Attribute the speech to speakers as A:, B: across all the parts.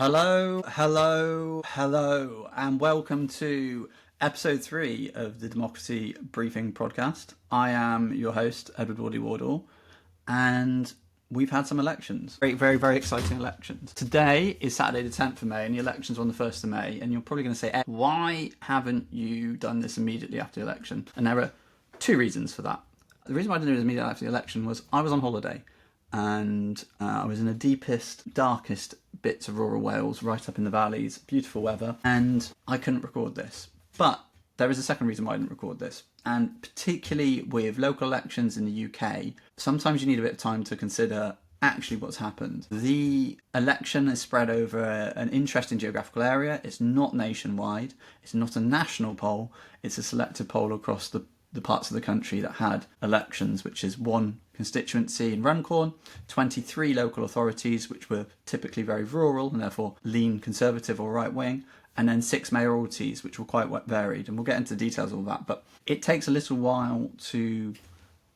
A: Hello, and welcome to episode 3 of the Democracy Briefing podcast. I am your host, Edward Wardley Wardle, and we've had some elections. Very exciting elections. Today is Saturday the 10th of May, and the elections are on the 1st of May, and you're probably going to say, why haven't you done this immediately after the election? And there are two reasons for that. The reason why I didn't do it immediately after the election was I was on holiday. And I was in the deepest, darkest bits of rural Wales, right up in the valleys, beautiful weather, and I couldn't record this. But there is a second reason why I didn't record this, and particularly with local elections in the UK, sometimes you need a bit of time to consider actually what's happened. The election is spread over an interesting geographical area. It's not nationwide, it's not a national poll, it's a selected poll across the parts of the country that had elections, which is one constituency in Runcorn, 23 local authorities, which were typically very rural and therefore lean Conservative or right-wing, and then 6 mayoralties, which were quite varied. And we'll get into the details of all that. But it takes a little while to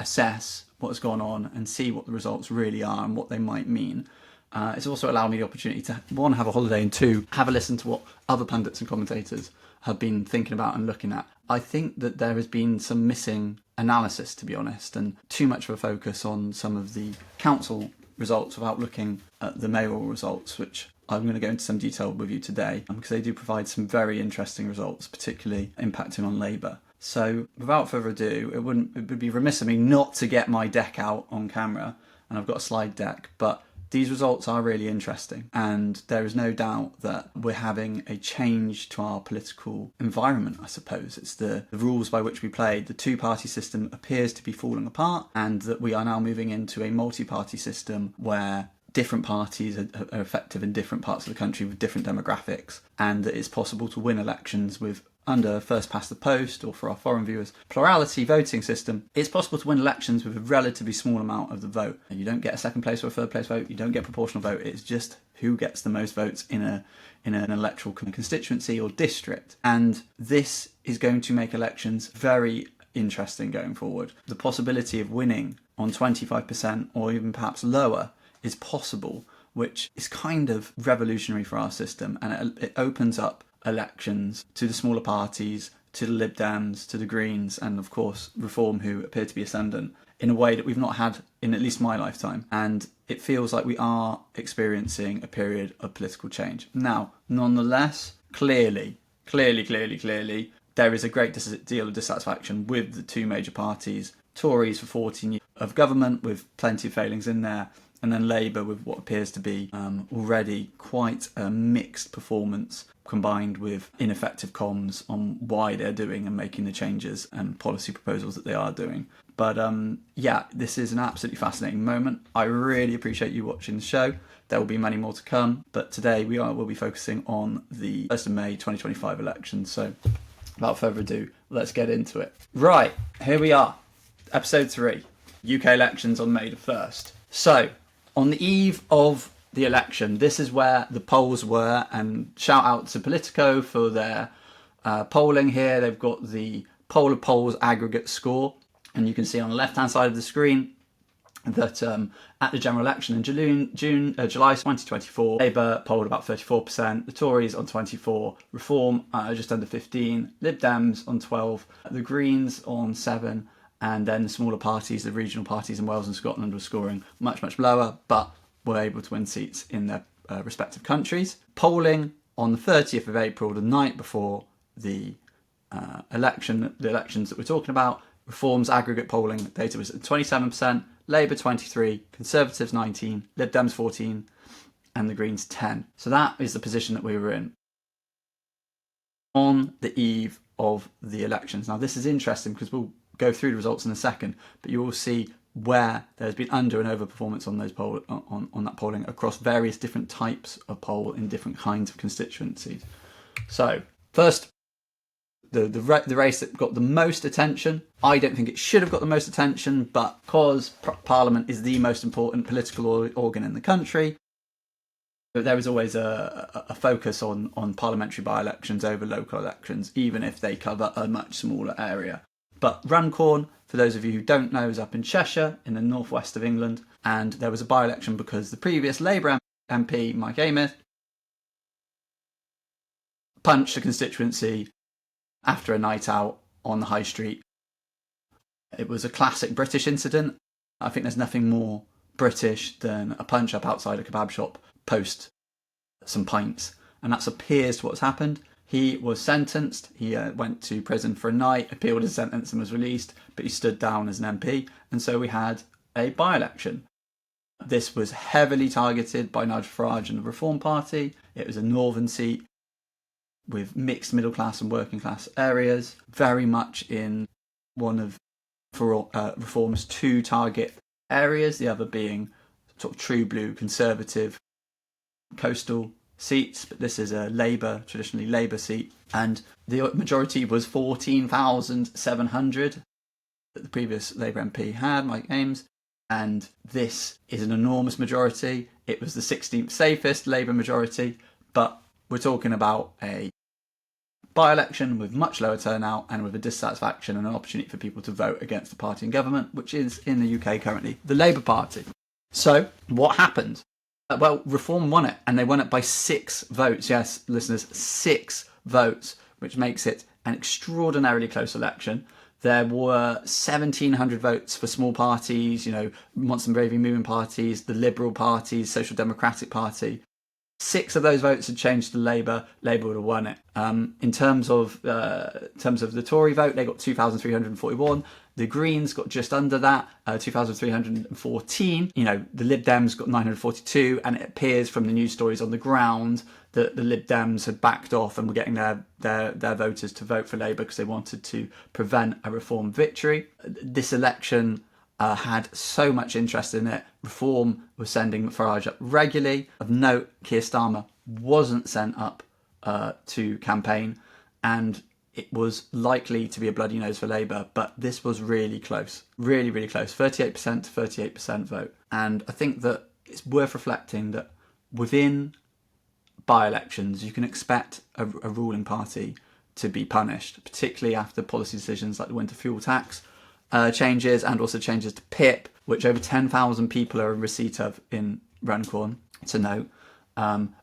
A: assess what's gone on and see what the results really are and what they might mean. It's also allowed me the opportunity to, one, have a holiday, and two, have a listen to what other pundits and commentators have been thinking about and looking at. I think that there has been some missing analysis, to be honest, and too much of a focus on some of the council results without looking at the mayoral results, which I'm going to go into some detail with you today, because they do provide some very interesting results, particularly impacting on Labour. So without further ado, it would be remiss of me not to get my deck out on camera, and I've got a slide deck, but these results are really interesting, and there is no doubt that we're having a change to our political environment, I suppose. It's the rules by which we play. The two-party system appears to be falling apart, and that we are now moving into a multi-party system where different parties are effective in different parts of the country with different demographics, and that it's possible to win elections with, under first past the post, or for our foreign viewers, plurality voting system. It's possible to win elections with a relatively small amount of the vote. And you don't get a second place or a third place vote, you don't get proportional vote, it's just who gets the most votes in an electoral constituency or district. And this is going to make elections very interesting going forward. The possibility of winning on 25% or even perhaps lower is possible, which is kind of revolutionary for our system, and it opens up elections to the smaller parties, to the Lib Dems, to the Greens, and of course Reform, who appear to be ascendant, in a way that we've not had in at least my lifetime. And it feels like we are experiencing a period of political change. Now, nonetheless, clearly, there is a great deal of dissatisfaction with the two major parties. Tories for 14 years of government with plenty of failings in there, and then Labour with what appears to be already quite a mixed performance, combined with ineffective comms on why they're doing and making the changes and policy proposals that they are doing. But yeah, this is an absolutely fascinating moment. I really appreciate you watching the show. There will be many more to come, but today we'll be focusing on the 1st of May 2025 elections. So without further ado, let's get into it. Right, here we are. Episode 3, UK elections on May the 1st. So, on the eve of the election, this is where the polls were, and shout out to Politico for their polling here. They've got the poll of polls aggregate score, and you can see on the left-hand side of the screen that at the general election in July 2024, Labour polled about 34%, the Tories on 24%, Reform just under 15%, Lib Dems on 12%, the Greens on 7%, and then the smaller parties, the regional parties in Wales and Scotland, were scoring much lower, but were able to win seats in their respective countries. Polling on the 30th of April, the night before the elections that we're talking about, Reform's aggregate polling data was at 27%, Labour 23%, Conservatives 19%, Lib Dems 14%, and the Greens 10%. So that is the position that we were in on the eve of the elections. Now this is interesting because we'll go through the results in a second, but you will see where there's been under and over performance on those on that polling across various different types of poll in different kinds of constituencies. So first, the race that got the most attention. I don't think it should have got the most attention, but because Parliament is the most important political organ in the country, there is always a focus on parliamentary by-elections over local elections, even if they cover a much smaller area. But Runcorn, for those of you who don't know, is up in Cheshire, in the northwest of England, and there was a by-election because the previous Labour MP, Mike Amos, punched a constituency after a night out on the high street. It was a classic British incident. I think there's nothing more British than a punch up outside a kebab shop post some pints, and that appears to what's happened. He was sentenced, he went to prison for a night, appealed his sentence and was released, but he stood down as an MP, and so we had a by-election. This was heavily targeted by Nigel Farage and the Reform Party. It was a northern seat with mixed middle class and working class areas, very much in one of Reform's two target areas, the other being sort of true blue conservative coastal seats, but this is a traditionally Labour seat, and the majority was 14,700 that the previous Labour MP had, Mike Ames, and this is an enormous majority. It was the 16th safest Labour majority, but we're talking about a by-election with much lower turnout and with a dissatisfaction and an opportunity for people to vote against the party in government, which is in the UK currently the Labour Party. So what happened? Well, Reform won it, and they won it by 6 votes. Yes, listeners, 6 votes, which makes it an extraordinarily close election. There were 1,700 votes for small parties, Monson Braving Movement parties, the Liberal parties, Social Democratic Party. 6 of those votes had changed to Labour. Labour would have won it. In terms of the Tory vote, they got 2,341. The Greens got just under that, 2,314. The Lib Dems got 942, and it appears from the news stories on the ground that the Lib Dems had backed off and were getting their voters to vote for Labour because they wanted to prevent a Reform victory. This election had so much interest in it. Reform was sending Farage up regularly. Of note, Keir Starmer wasn't sent up to campaign, and it was likely to be a bloody nose for Labour, but this was really close. Really, really close. 38% to 38% vote. And I think that it's worth reflecting that within by-elections, you can expect a ruling party to be punished, particularly after policy decisions like the winter fuel tax changes, and also changes to PIP, which over 10,000 people are in receipt of in Runcorn, to note,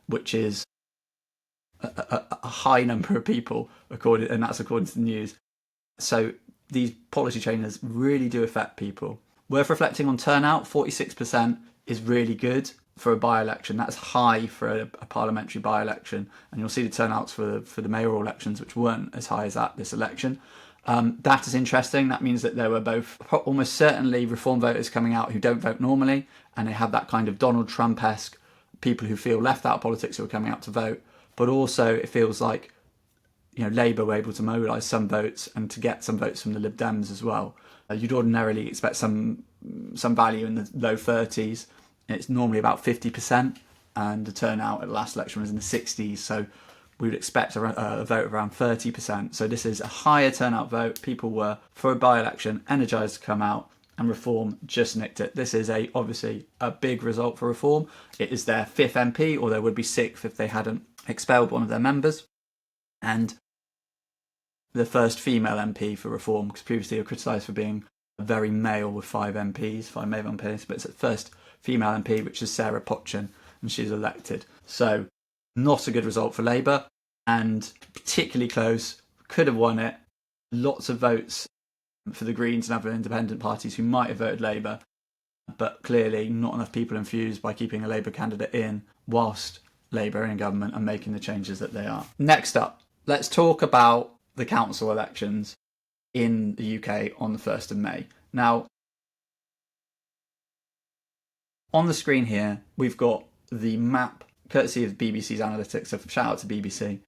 A: which is a high number of people, and that's according to the news. So these policy changes really do affect people. Worth reflecting on turnout, 46% is really good for a by-election. That's high for a parliamentary by-election, and you'll see the turnouts for the mayoral elections, which weren't as high as this election. That is interesting. That means that there were both almost certainly Reform voters coming out who don't vote normally, and they have that kind of Donald Trump-esque people who feel left out of politics who are coming out to vote. But also it feels like Labour were able to mobilise some votes and to get some votes from the Lib Dems as well. You'd ordinarily expect some value in the low 30s. It's normally about 50%, and the turnout at the last election was in the 60s. So we would expect a vote of around 30%. So this is a higher turnout vote. People were, for a by-election, energised to come out, and Reform just nicked it. This is obviously a big result for Reform. It is their 5th MP, or there would be 6th if they hadn't expelled one of their members, and the first female MP for Reform, because previously they were criticised for being very male with 5 male MPs, but it's the first female MP, which is Sarah Potchin, and she's elected. So not a good result for Labour, and particularly close, could have won it. Lots of votes for the Greens and other independent parties who might have voted Labour, but clearly not enough people infused by keeping a Labour candidate in whilst Labour in government and making the changes that they are. Next up, let's talk about the council elections in the UK on the 1st of May. Now, on the screen here, we've got the map, courtesy of BBC's analytics, so shout out to BBC.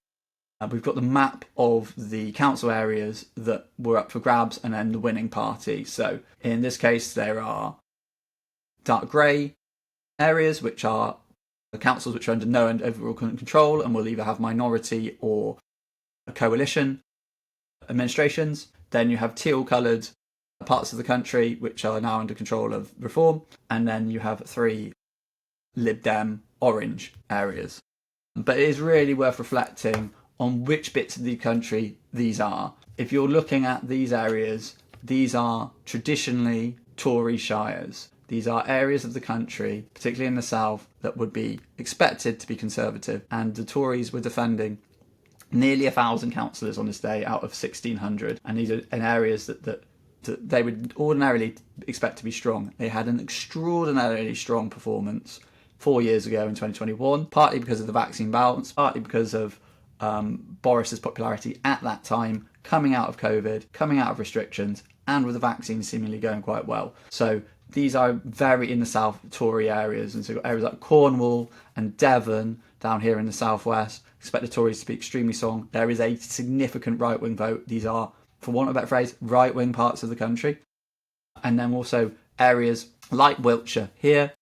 A: We've got the map of the council areas that were up for grabs and then the winning party. So in this case, there are dark grey areas, which are the councils which are under no overall control and will either have minority or a coalition administrations. Then you have teal coloured parts of the country which are now under control of Reform, and then you have 3 Lib Dem orange areas. But it is really worth reflecting on which bits of the country these are. If you're looking at these areas, these are traditionally Tory shires. These are areas of the country, particularly in the south, that would be expected to be conservative, and the Tories were defending nearly 1,000 councillors on this day out of 1,600, and these are in areas that they would ordinarily expect to be strong. They had an extraordinarily strong performance 4 years ago in 2021, partly because of the vaccine balance, partly because of Boris's popularity at that time, coming out of COVID, coming out of restrictions, and with the vaccine seemingly going quite well. So these are very in the south Tory areas, and so areas like Cornwall and Devon down here in the southwest expect the Tories to be extremely strong. There is a significant right-wing vote. These are, for want of a better phrase, right-wing parts of the country. And then also areas like Wiltshire here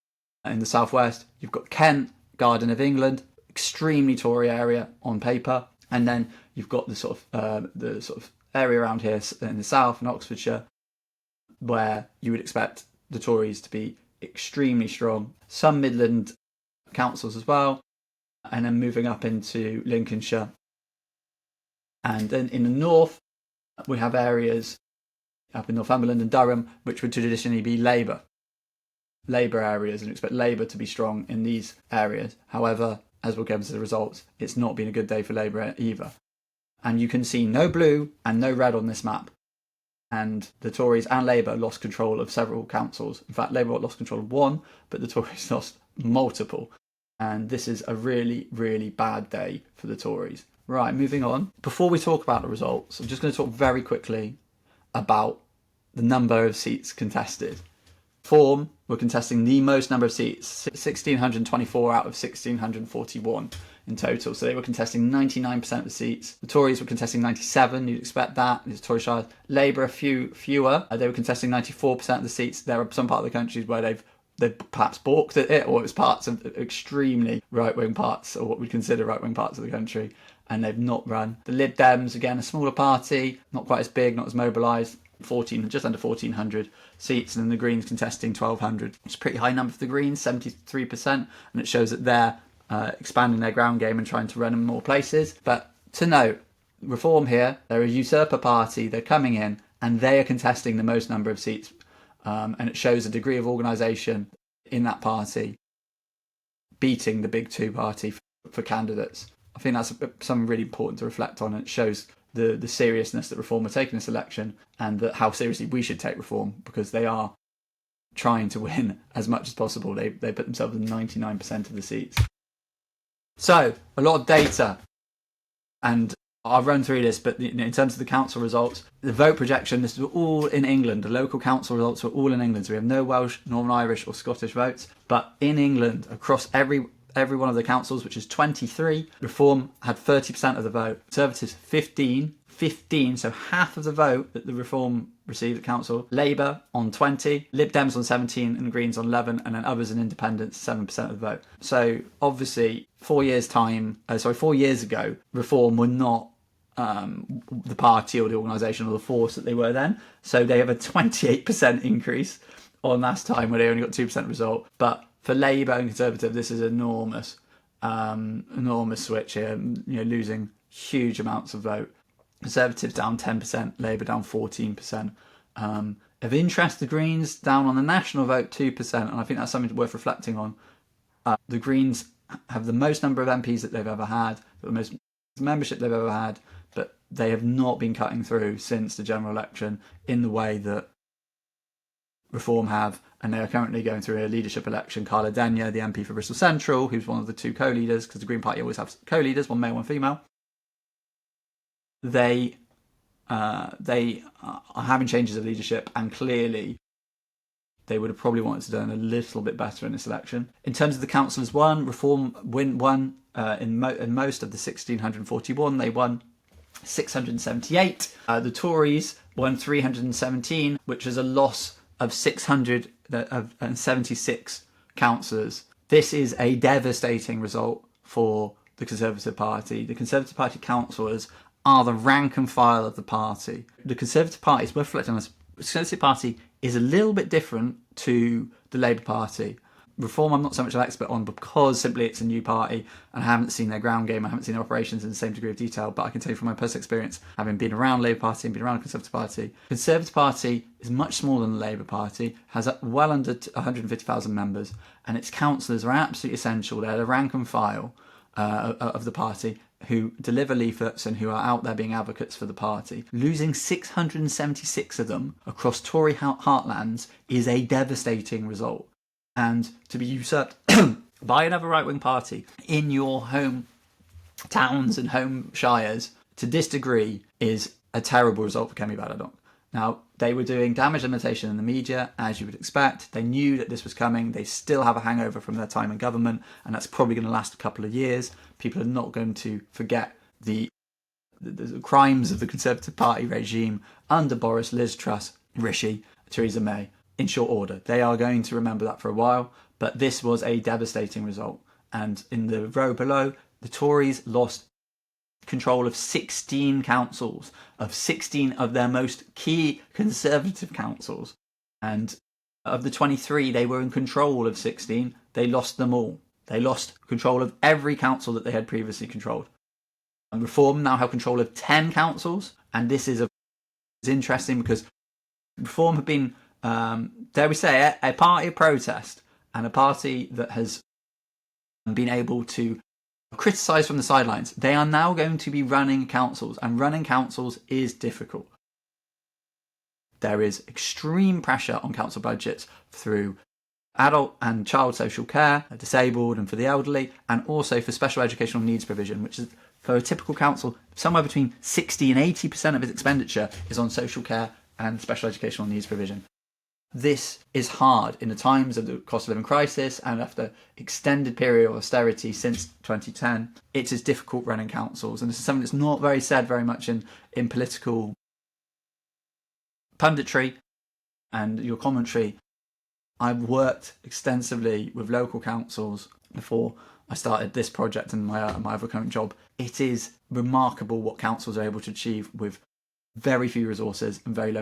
A: in the southwest. You've got Kent, Garden of England, extremely Tory area on paper. And then you've got the sort of area around here in the south, in Oxfordshire, where you would expect the Tories to be extremely strong. Some Midland councils as well. And then moving up into Lincolnshire. And then in the north, we have areas up in Northumberland and Durham, which would traditionally be Labour areas, and expect Labour to be strong in these areas. However, as we'll get into the results, it's not been a good day for Labour either. And you can see no blue and no red on this map. And the Tories and Labour lost control of several councils. In fact, Labour lost control of one, but the Tories lost multiple. And this is a really, really bad day for the Tories. Right, moving on. Before we talk about the results, I'm just going to talk very quickly about the number of seats contested. Reform were contesting the most number of seats, 1,624 out of 1,641 in total. So they were contesting 99% of the seats. The Tories were contesting 97, you'd expect that. These Tory shires. Labour, a few fewer. They were contesting 94% of the seats. There are some part of the countries where they've perhaps balked at it, or it was parts of extremely right-wing parts, or what we consider right-wing parts of the country, and they've not run. The Lib Dems, again, a smaller party, not quite as big, not as mobilised, just under 1,400 seats, and then the Greens contesting 1,200. It's a pretty high number for the Greens, 73%, and it shows that they're expanding their ground game and trying to run in more places. But to note, Reform here, they're a usurper party, they're coming in, and they are contesting the most number of seats. And it shows a degree of organisation in that party beating the big two party for candidates. I think that's something really important to reflect on, and it shows the seriousness that Reform are taking this election, and that how seriously we should take Reform, because they are trying to win as much as possible. They put themselves in 99% of the seats. So, a lot of data, and I'll run through this, but in terms of the council results, the vote projection, this was all in England. The local council results were all in England. So we have no Welsh, Northern Irish or Scottish votes. But in England, across every one of the councils, which is 23, Reform had 30% of the vote. Conservatives, 15, so half of the vote that the Reform received at council. Labour on 20, Lib Dems on 17, and Greens on 11, and then others and independents, 7% of the vote. So obviously, 4 years ago, Reform were not the party or the organisation or the force that they were then. So they have a 28% increase on last time, where they only got 2% result. But for Labour and Conservative, this is enormous switch here. Losing huge amounts of vote. Conservatives down 10%, Labour down 14%. Of interest, the Greens down on the national vote 2%, and I think that's something worth reflecting on. The Greens have the most number of MPs that they've ever had, the most membership they've ever had, but they have not been cutting through since the general election in the way that Reform have, and they are currently going through a leadership election. Carla Denyer, the MP for Bristol Central, who's one of the two co-leaders, because the Green Party always have co-leaders, one male, one female. They are having changes of leadership, and clearly they would have probably wanted to do a little bit better in this election. In terms of the councillors won, Reform won in most of the 1,641. They won 678. The Tories won 317, which is a loss of 676 councillors. This is a devastating result for the Conservative Party. The Conservative Party councillors are the rank and file of the party. The Conservative Party, it's worth reflecting on this, the Conservative Party is a little bit different to the Labour Party. Reform I'm not so much an expert on, because simply it's a new party and I haven't seen their ground game, I haven't seen their operations in the same degree of detail, but I can tell you from my personal experience, having been around Labour Party and been around the Conservative Party, the Conservative Party is much smaller than the Labour Party, has well under 150,000 members, and its councillors are absolutely essential. They're the rank and file of the party. who deliver leaflets and who are out there being advocates for the party. Losing 676 of them across Tory heartlands is a devastating result. And to be usurped by another right-wing party in your home towns and home shires to this degree is a terrible result for Kemi Badenoch. Now, they were doing damage limitation in the media, as you would expect. They knew that this was coming. They still have a hangover from their time in government, and that's probably going to last a couple of years. People are not going to forget the crimes of the Conservative Party regime under Boris, Liz Truss, Rishi, Theresa May, in short order. They are going to remember that for a while, but this was a devastating result. And in the row below, the Tories lost control of 16 councils, of 16 of their most key Conservative councils. And of the 23, they were in control of 16. They lost them all. They lost control of every council that they had previously controlled. And Reform now have control of 10 councils. And this is interesting because Reform have been, dare we say, a party of protest and a party that has been able to criticised from the sidelines. They are now going to be running councils, and running councils is difficult. There is extreme pressure on council budgets through adult and child social care, disabled and for the elderly, and also for special educational needs provision, which is for a typical council, somewhere between 60 and 80% of its expenditure is on social care and special educational needs provision. This is hard in the times of the cost of living crisis and after extended period of austerity since 2010. It is difficult running councils, and this is something that's not said very much in political punditry and your commentary. I've worked extensively with local councils before I started this project and my other current job. It is remarkable what councils are able to achieve with very few resources and very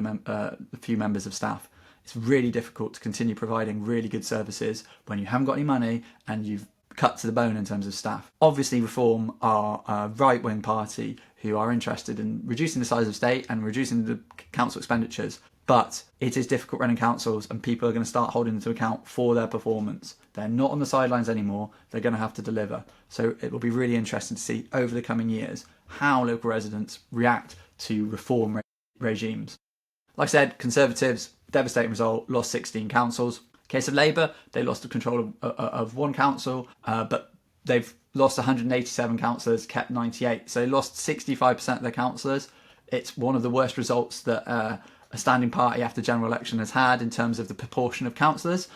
A: few members of staff. It's really difficult to continue providing really good services when you haven't got any money and you've cut to the bone in terms of staff. Obviously, Reform are a right-wing party who are interested in reducing the size of state and reducing the council expenditures, but it is difficult running councils and people are going to start holding them to account for their performance. They're not on the sidelines anymore. They're going to have to deliver. So it will be really interesting to see over the coming years how local residents react to Reform regimes. Like I said, Conservatives, devastating result, lost 16 councils. Case of Labour, they lost the control of one council, but they've lost 187 councillors, kept 98. So they lost 65% of their councillors. It's one of the worst results that a standing party after general election has had in terms of the proportion of councillors.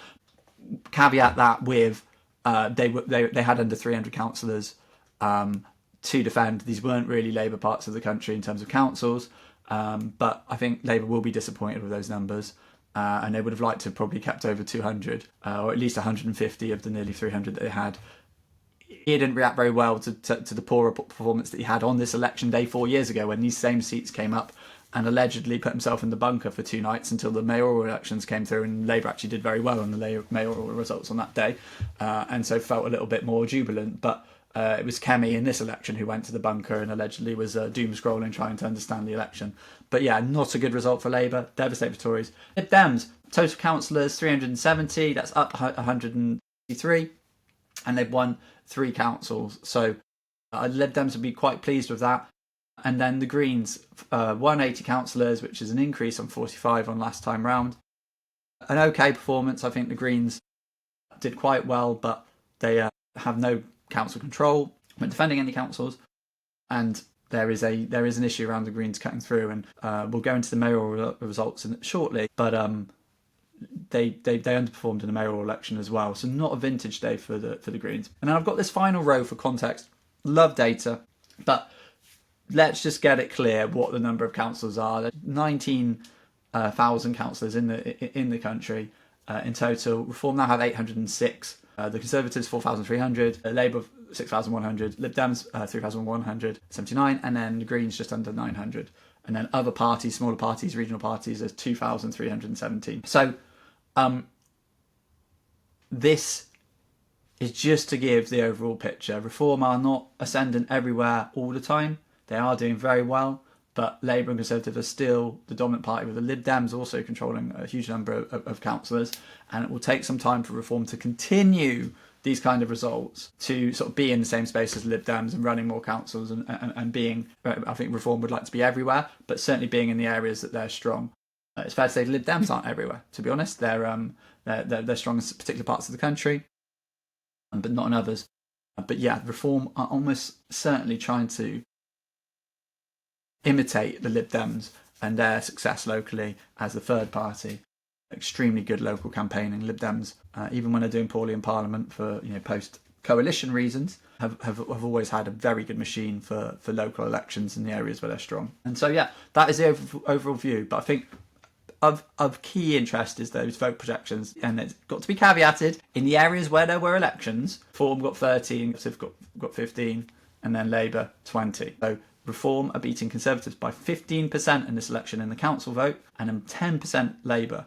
A: Caveat that with they had under 300 councillors to defend. These weren't really Labour parts of the country in terms of councils. But I think Labour will be disappointed with those numbers, and they would have liked to have probably kept over 200, or at least 150 of the nearly 300 that they had. He didn't react very well to the poorer performance that he had on this election day 4 years ago when these same seats came up, and allegedly put himself in the bunker for 2 nights until the mayoral elections came through, and Labour actually did very well on the mayoral results on that day, and so felt a little bit more jubilant. But it was Kemi in this election who went to the bunker and allegedly was doom scrolling trying to understand the election. But yeah, not a good result for Labour, devastating for Tories. Lib Dems, total councillors 370, that's up 153, and they've won 3 councils. So Lib Dems would be quite pleased with that. And then the Greens, 180 councillors, which is an increase on 45 on last time round. An okay performance. I think the Greens did quite well, but they have no council control when defending any councils, and there is an issue around the Greens cutting through, and we'll go into the mayoral results shortly, but they underperformed in the mayoral election as well, so not a vintage day for the Greens. And then I've got this final row for context. Love data, but let's just get it clear what the number of councillors are. There's 19,000 councillors in the country in total. Reform now have 806. The Conservatives 4,300, Labour 6,100, Lib Dems 3,179, and then the Greens just under 900. And then other parties, smaller parties, regional parties, there's 2,317. So this is just to give the overall picture. Reform are not ascendant everywhere all the time. They are doing very well, but Labour and Conservative are still the dominant party, with the Lib Dems also controlling a huge number of councillors, and it will take some time for Reform to continue these kind of results to sort of be in the same space as Lib Dems and running more councils and being, I think Reform would like to be everywhere, but certainly being in the areas that they're strong. It's fair to say Lib Dems aren't everywhere, to be honest. They're strong in particular parts of the country, but not in others. But yeah, Reform are almost certainly trying to imitate the Lib Dems and their success locally as the third party. Extremely good local campaigning. Lib Dems, even when they're doing poorly in Parliament for post-coalition reasons, have always had a very good machine for local elections in the areas where they're strong. And so yeah, that is the overall view. But I think of key interest is those vote projections, and it's got to be caveated. In the areas where there were elections, Reform got 13, Conservative got 15, and then Labour 20. So Reform are beating Conservatives by 15% in this election in the council vote, and then 10% Labour.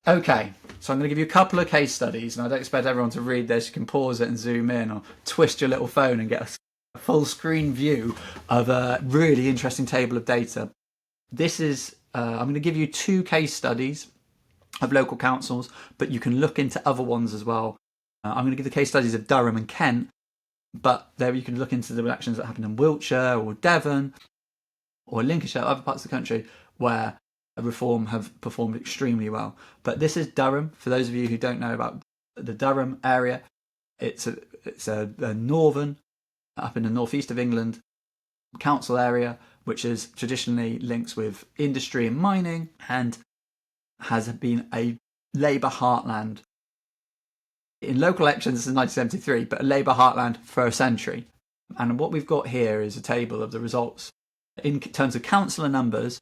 A: Okay, so I'm going to give you a couple of case studies, and I don't expect everyone to read this. You can pause it and zoom in, or twist your little phone and get a full screen view of a really interesting table of data. This is I'm going to give you 2 case studies of local councils, but you can look into other ones as well. I'm going to give the case studies of Durham and Kent, but there you can look into the elections that happened in Wiltshire or Devon or Lincolnshire, other parts of the country where Reform have performed extremely well. But this is Durham. For those of you who don't know about the Durham area, it's a northern, up in the northeast of England, council area, which is traditionally linked with industry and mining and has been a Labour heartland in local elections since 1973, but a Labour heartland for a century. And what we've got here is a table of the results in terms of councillor numbers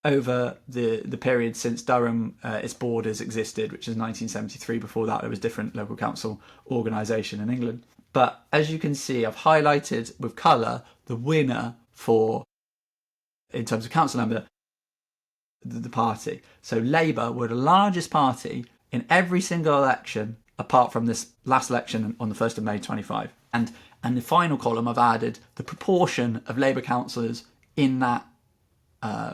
A: over the period since Durham, its borders existed, which is 1973. Before that, there was different local council organisation in England. But as you can see, I've highlighted with colour the winner in terms of council number, the party. So Labour were the largest party in every single election, apart from this last election on the 1st of May 25. And the final column, I've added the proportion of Labour councillors in that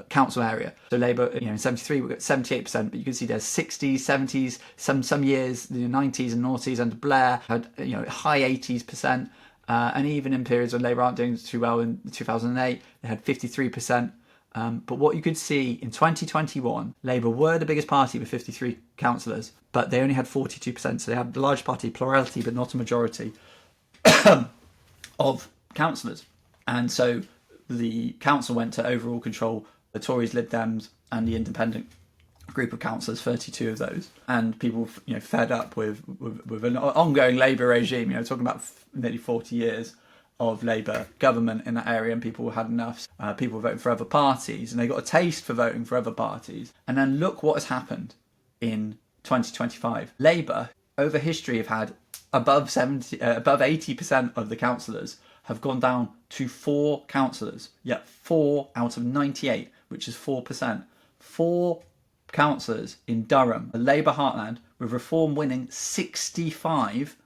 A: council area. So Labour, in 73 we got 78%, but you can see there's 60s, 70s, some years, the 90s and noughties under Blair had high 80s%, and even in periods when Labour aren't doing too well in 2008, they had 53%. But what you could see in 2021, Labour were the biggest party with 53 councillors, but they only had 42%. So they had the large party plurality, but not a majority of councillors. And so the council went to overall control the Tories, Lib Dems, and the independent group of councillors, 32 of those. And people, fed up with an ongoing Labour regime, talking about nearly 40 years of Labour government in that area, and people had enough. People were voting for other parties, and they got a taste for voting for other parties. And then look what has happened in 2025. Labour, over history, have had above 80% of the councillors have gone down to 4 councillors. Yet 4 out of 98, which is 4%. 4 councillors in Durham, a Labour heartland, with Reform winning 65,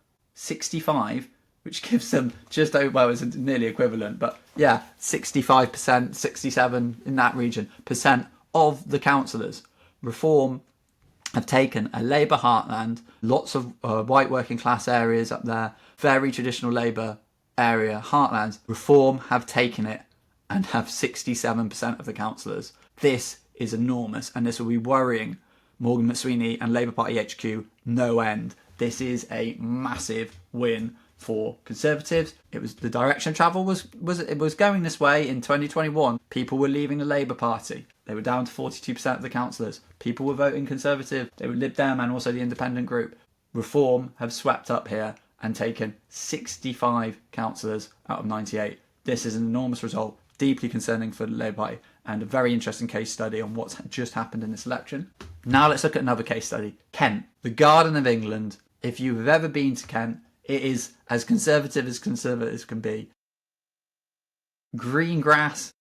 A: which gives them just over, well, it's nearly equivalent, but yeah, 65%, 67% in that region, percent of the councillors. Reform have taken a Labour heartland, lots of white working class areas up there, very traditional Labour area, heartlands. Reform have taken it and have 67% of the councillors. This is enormous, and this will be worrying Morgan McSweeney and Labour Party HQ no end. This is a massive win for Conservatives. It was the direction of travel was going this way in 2021. People were leaving the Labour Party. They were down to 42% of the councillors. People were voting Conservative. They were Lib Dem and also the independent group. Reform have swept up here and taken 65 councillors out of 98. This is an enormous result, deeply concerning for the Labour Party, and a very interesting case study on what's just happened in this election. Now let's look at another case study. Kent, the Garden of England. If you've ever been to Kent, it is as conservative can be. Green grass,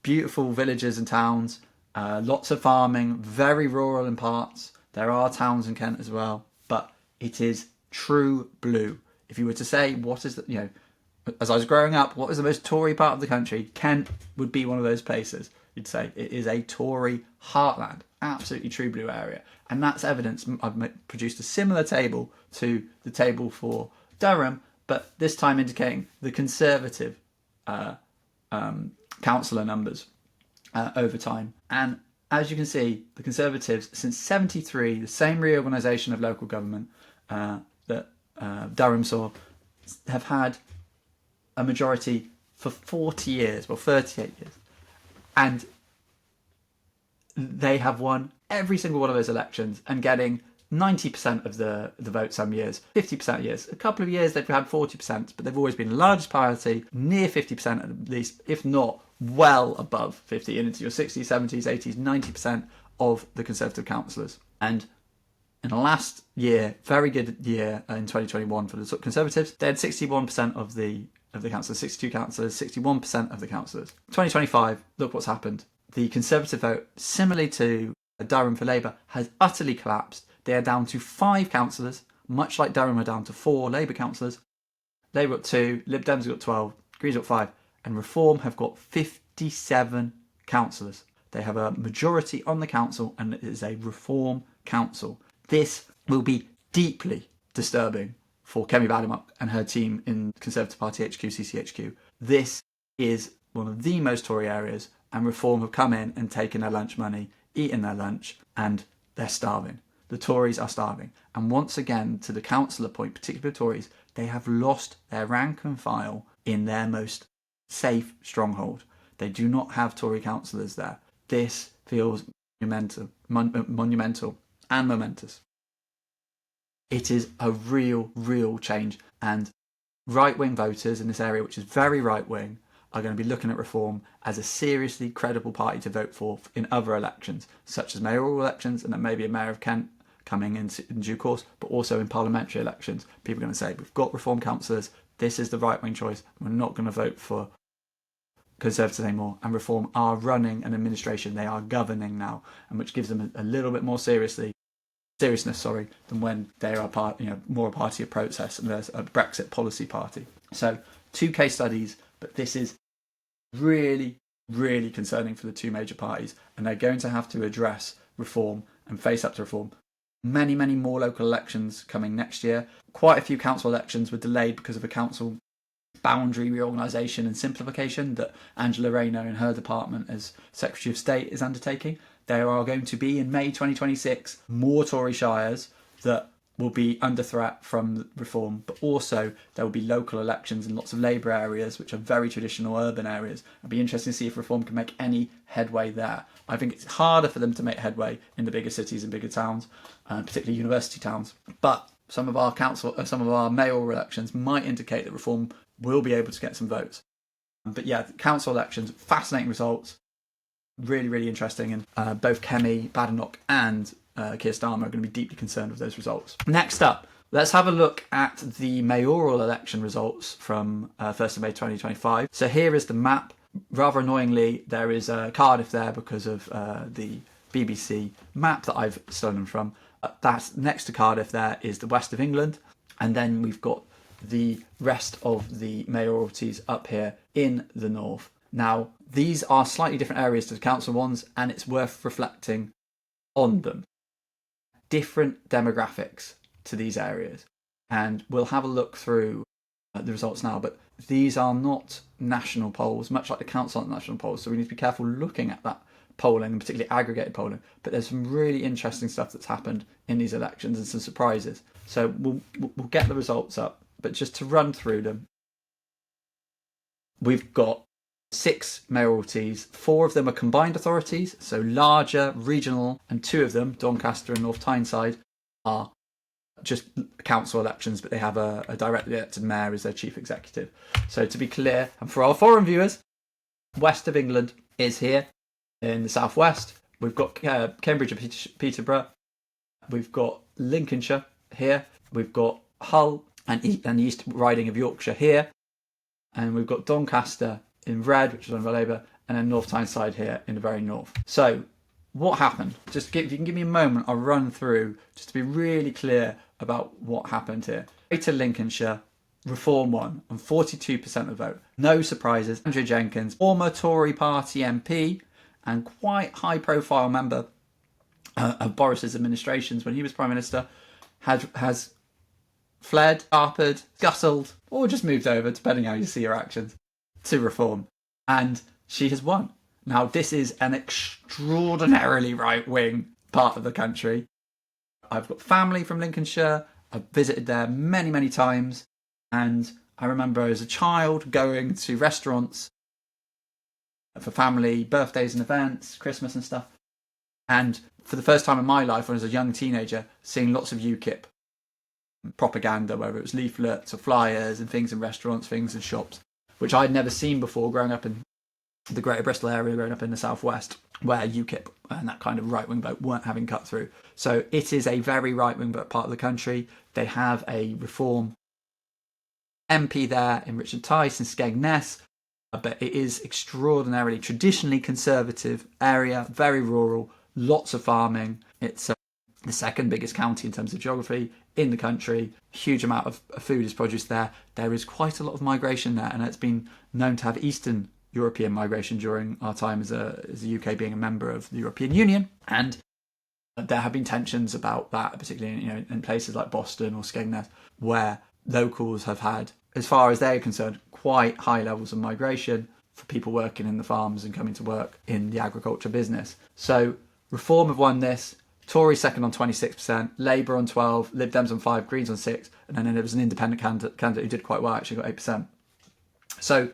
A: beautiful villages and towns, lots of farming, very rural in parts. There are towns in Kent as well, but it is true blue. If you were to say, what is as I was growing up, what was the most Tory part of the country? Kent would be one of those places. you'd say. It is a Tory heartland, absolutely true blue area. And that's evidence. I've produced a similar table to the table for Durham, but this time indicating the Conservative councillor numbers over time. And as you can see, the Conservatives, since 73, the same reorganisation of local government that Durham saw, have had a majority for 40 years, well, 38 years. And they have won every single one of those elections and getting 90% of the vote some years, 50% years. A couple of years they've had 40%, but they've always been the largest party, near 50% at least, if not well above 50, into your 60s, 70s, 80s, 90% of the Conservative councillors. And in the last year, very good year in 2021 for the Conservatives, they had 61% of the councillors, 62 councillors, 61% of the councillors. 2025, look what's happened. The Conservative vote, similarly to Durham for Labour, has utterly collapsed. They are down to 5 councillors, much like Durham are down to 4 Labour councillors. Labour got 2, Lib Dems got 12, Greens got 5, and Reform have got 57 councillors. They have a majority on the council, and it is a Reform council. This will be deeply disturbing for Kemi Badenoch and her team in Conservative Party HQ, CCHQ. This is one of the most Tory areas, and Reform have come in and taken their lunch money, eaten their lunch, and they're starving. The Tories are starving. And once again, to the councillor point, particularly the Tories, they have lost their rank and file in their most safe stronghold. They do not have Tory councillors there. This feels monumental and momentous. It is a real change. And right-wing voters in this area, which is very right-wing, are going to be looking at Reform as a seriously credible party to vote for in other elections, such as mayoral elections, and then maybe a mayor of Kent coming in due course, but also in parliamentary elections. People are going to say, we've got Reform councillors, this is the right-wing choice, we're not going to vote for Conservatives anymore. And Reform are running an administration, they are governing now, and which gives them a little bit more seriousness, than when they are more a party of protest and there's a Brexit policy party. So 2 case studies, but this is really concerning for the 2 major parties, and they're going to have to address Reform and face up to Reform. Many more local elections coming next year. Quite a few council elections were delayed because of a council boundary reorganisation and simplification that Angela Rayner in her department as Secretary of State is undertaking. There are going to be, in May 2026, more Tory shires that will be under threat from Reform, but also there will be local elections in lots of Labour areas, which are very traditional urban areas. It'll be interesting to see if Reform can make any headway there. I think it's harder for them to make headway in the bigger cities and bigger towns, particularly university towns. But some of our mayoral elections might indicate that Reform will be able to get some votes. But yeah, council elections, fascinating results, really interesting, and both Kemi Badenoch and Keir Starmer are going to be deeply concerned with those results. Next up, let's have a look at the mayoral election results from 1st of May 2025. So here is the map. Rather annoyingly, there is Cardiff there because of the BBC map that I've stolen from. That's next to Cardiff there is the west of England, and then we've got the rest of the mayoralties up here in the north. Now, these are slightly different areas to the council ones, and it's worth reflecting on them. Different demographics to these areas, and we'll have a look through the results now, but these are not national polls, much like the council aren't national polls, so we need to be careful looking at that polling, and particularly aggregated polling. But there's some really interesting stuff that's happened in these elections and some surprises. So we'll get the results up, but just to run through them, we've got 6 mayoralties. 4 of them are combined authorities, so larger, regional, and 2 of them, Doncaster and North Tyneside, are just council elections, but they have a directly elected mayor as their chief executive. So to be clear, and for our foreign viewers, west of England is here in the southwest. We've got Cambridge and Peterborough. We've got Lincolnshire here. We've got Hull and the East Riding of Yorkshire here. And we've got Doncaster in red, which is run by Labour, and then North Tyneside here in the very north. So what happened? If you can give me a moment, I'll run through just to be really clear about what happened here. Greater Lincolnshire, Reform won on 42% of the vote. No surprises. Andrew Jenkins, former Tory party MP and quite high-profile member of Boris's administrations when he was Prime Minister, has fled, harpered, scuttled, or just moved over, depending how you see your actions, to Reform. And she has won. Now, this is an extraordinarily right-wing part of the country. I've got family from Lincolnshire. I've visited there many, many times. And I remember as a child going to restaurants for family birthdays and events, Christmas and stuff. And for the first time in my life, when I was a young teenager, seeing lots of UKIP propaganda, whether it was leaflets or flyers and things in restaurants, things in shops, which I'd never seen before growing up in the Greater Bristol area, growing up in the southwest, where UKIP and that kind of right-wing vote weren't having cut through. So it is a very right-wing part of the country. They have a Reform MP there in Richard Tice and Skegness, but it is extraordinarily traditionally conservative area, very rural, lots of farming. It's the second biggest county in terms of geography in the country. Huge amount of food is produced there. There is quite a lot of migration there, and it's been known to have Eastern European migration during our time as the UK being a member of the European Union. And there have been tensions about that, particularly in places like Boston or Skegness, where locals have had, as far as they're concerned, quite high levels of migration for people working in the farms and coming to work in the agriculture business. So Reform have won this. Tories second on 26%, Labour on 12%, Lib Dems on 5%, Greens on 6%, and then there was an independent candidate who did quite well, actually got 8%. So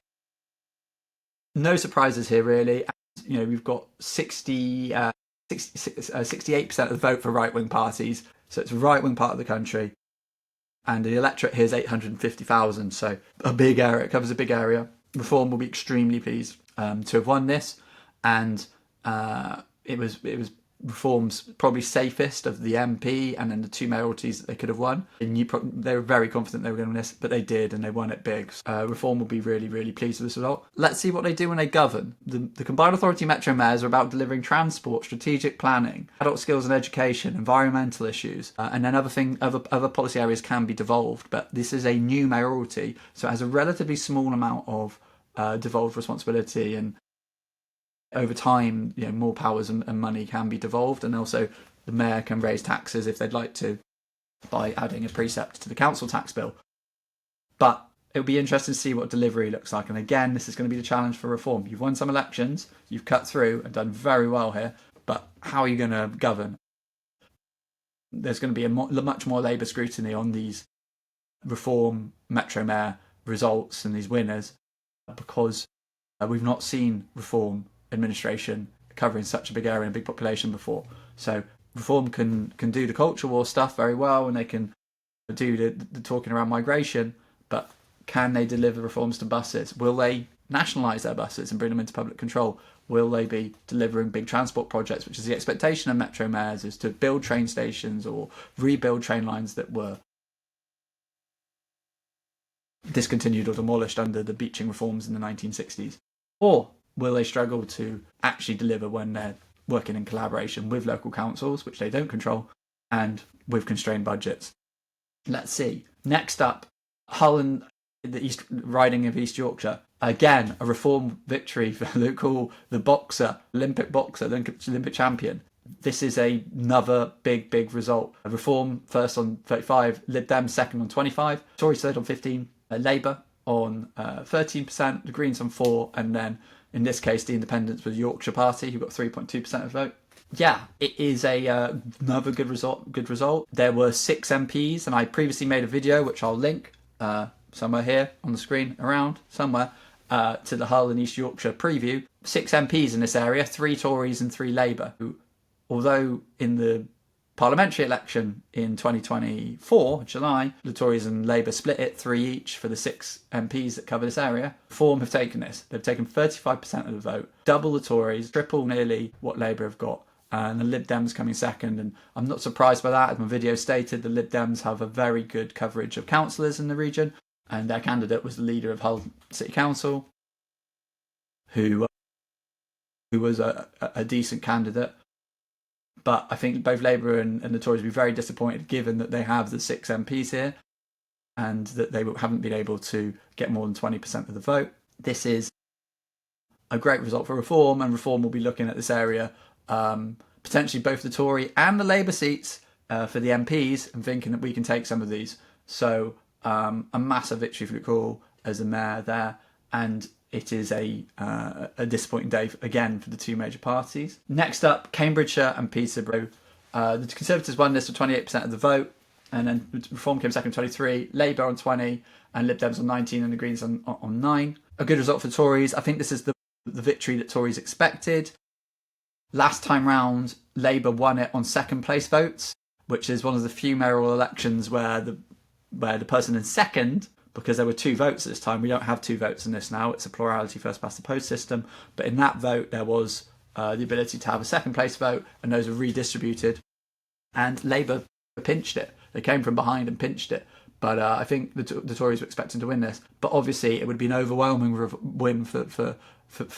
A: no surprises here, really. We've got 68% of the vote for right-wing parties, so it's a right-wing part of the country. And the electorate here is 850,000, so a big area. It covers a big area. Reform will be extremely pleased to have won this, and it was Reform's probably safest of the MP and then the two mayoralties that they could have won. And they were very confident they were going to win this, but they did, and they won it big. Reform will be really, really pleased with this result. Let's see what they do when they govern. The Combined Authority Metro Mayors are about delivering transport, strategic planning, adult skills and education, environmental issues, and then other policy areas can be devolved. But this is a new mayoralty, so it has a relatively small amount of devolved responsibility, and over time, more powers and money can be devolved, and also the mayor can raise taxes if they'd like to by adding a precept to the council tax bill. But it'll be interesting to see what delivery looks like. And again, this is going to be the challenge for Reform. You've won some elections, you've cut through and done very well here, but how are you going to govern? There's going to be much more Labour scrutiny on these Reform Metro Mayor results and these winners, because we've not seen Reform administration covering such a big area and a big population before. So Reform can do the culture war stuff very well, and they can do the talking around migration, but can they deliver reforms to buses? Will they nationalise their buses and bring them into public control? Will they be delivering big transport projects, which is the expectation of metro mayors, is to build train stations or rebuild train lines that were discontinued or demolished under the beaching reforms in the 1960s? Or will they struggle to actually deliver when they're working in collaboration with local councils, which they don't control, and with constrained budgets? Let's see. Next up, Hull and the East Riding of East Yorkshire. Again, a Reform victory for the boxer, Olympic boxer, Olympic champion. This is another big result. Reform first on 35, Lib Dem second on 25, Tories third on 15, Labour on 13%, the Greens on 4%, and then in this case, the Independents with the Yorkshire Party, who got 3.2% of the vote. Yeah, it is another good result. There were 6 MPs, and I previously made a video, which I'll link somewhere here on the screen, around somewhere, to the Hull and East Yorkshire preview. 6 MPs in this area, 3 Tories and 3 Labour, who, although in the parliamentary election in 2024, July, the Tories and Labour split it 3 each for the 6 MPs that cover this area. Reform have taken this. They've taken 35% of the vote, double the Tories, triple nearly what Labour have got, and the Lib Dems coming second. And I'm not surprised by that. As my video stated, the Lib Dems have a very good coverage of councillors in the region, and their candidate was the leader of Hull City Council, who was a decent candidate. But I think both Labour and the Tories will be very disappointed, given that they have the 6 MPs here and that they haven't been able to get more than 20% of the vote. This is a great result for Reform, and Reform will be looking at this area, potentially both the Tory and the Labour seats for the MPs, and thinking that we can take some of these. So a massive victory for Nicole as the mayor there, and it is a disappointing day again for the two major parties. Next up, Cambridgeshire and Peterborough. The Conservatives won this with 28% of the vote, and then Reform came second, 23, Labour on 20, and Lib Dems on 19, and the Greens on 9. A good result for Tories. I think this is the victory that Tories expected. Last time round, Labour won it on second place votes, which is one of the few mayoral elections where the person in second, because there were 2 votes this time, we don't have 2 votes in this now, it's a plurality first past the post system, but in that vote there was the ability to have a second place vote, and those were redistributed, and Labour pinched it. They came from behind and pinched it, but I think the Tories were expecting to win this, but obviously it would be an overwhelming win for the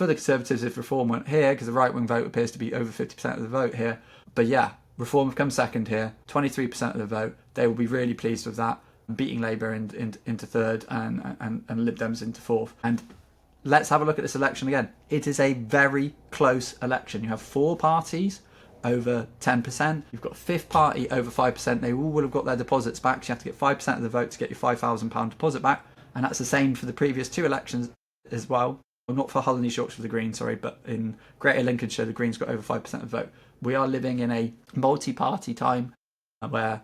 A: Conservatives if Reform went here, because the right-wing vote appears to be over 50% of the vote here. But yeah, Reform have come second here, 23% of the vote. They will be really pleased with that, beating Labour into third and Lib Dems into fourth. And let's have a look at this election again. It is a very close election. You have 4 parties over 10%. You've got a 5th party over 5%. They all will have got their deposits back. So you have to get 5% of the vote to get your £5,000 deposit back. And that's the same for the previous 2 elections as well. Well, not for Hull and East Yorkshire for the Greens, sorry, but in Greater Lincolnshire, the Greens got over 5% of the vote. We are living in a multi-party time where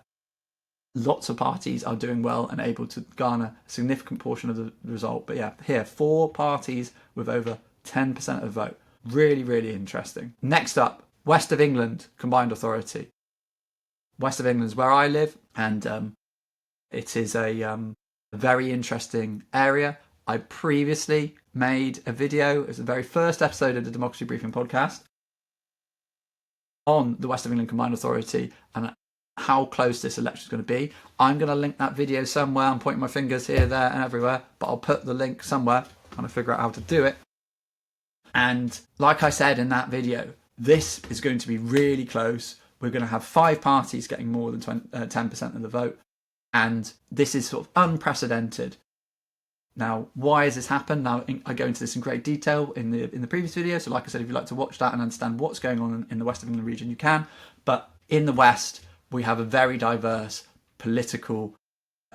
A: lots of parties are doing well and able to garner a significant portion of the result. But yeah, here, 4 parties with over 10% of the vote. Really, really interesting. Next up, West of England Combined Authority. West of England is where I live, and it is a very interesting area. I previously made a video, it was the very first episode of the Democracy Briefing podcast, on the West of England Combined Authority and how close this election is going to be. I'm going to link that video somewhere. I'm pointing my fingers here, there and everywhere, but I'll put the link somewhere, trying to figure out how to do it. And like I said in that video, this is going to be really close. We're going to have 5 parties getting more than 10% of the vote, and this is sort of unprecedented. Now, why has this happened? Now, I go into this in great detail in the previous video. So like I said, if you'd like to watch that and understand what's going on in the West of England region, you can. But in the West, we have a very diverse political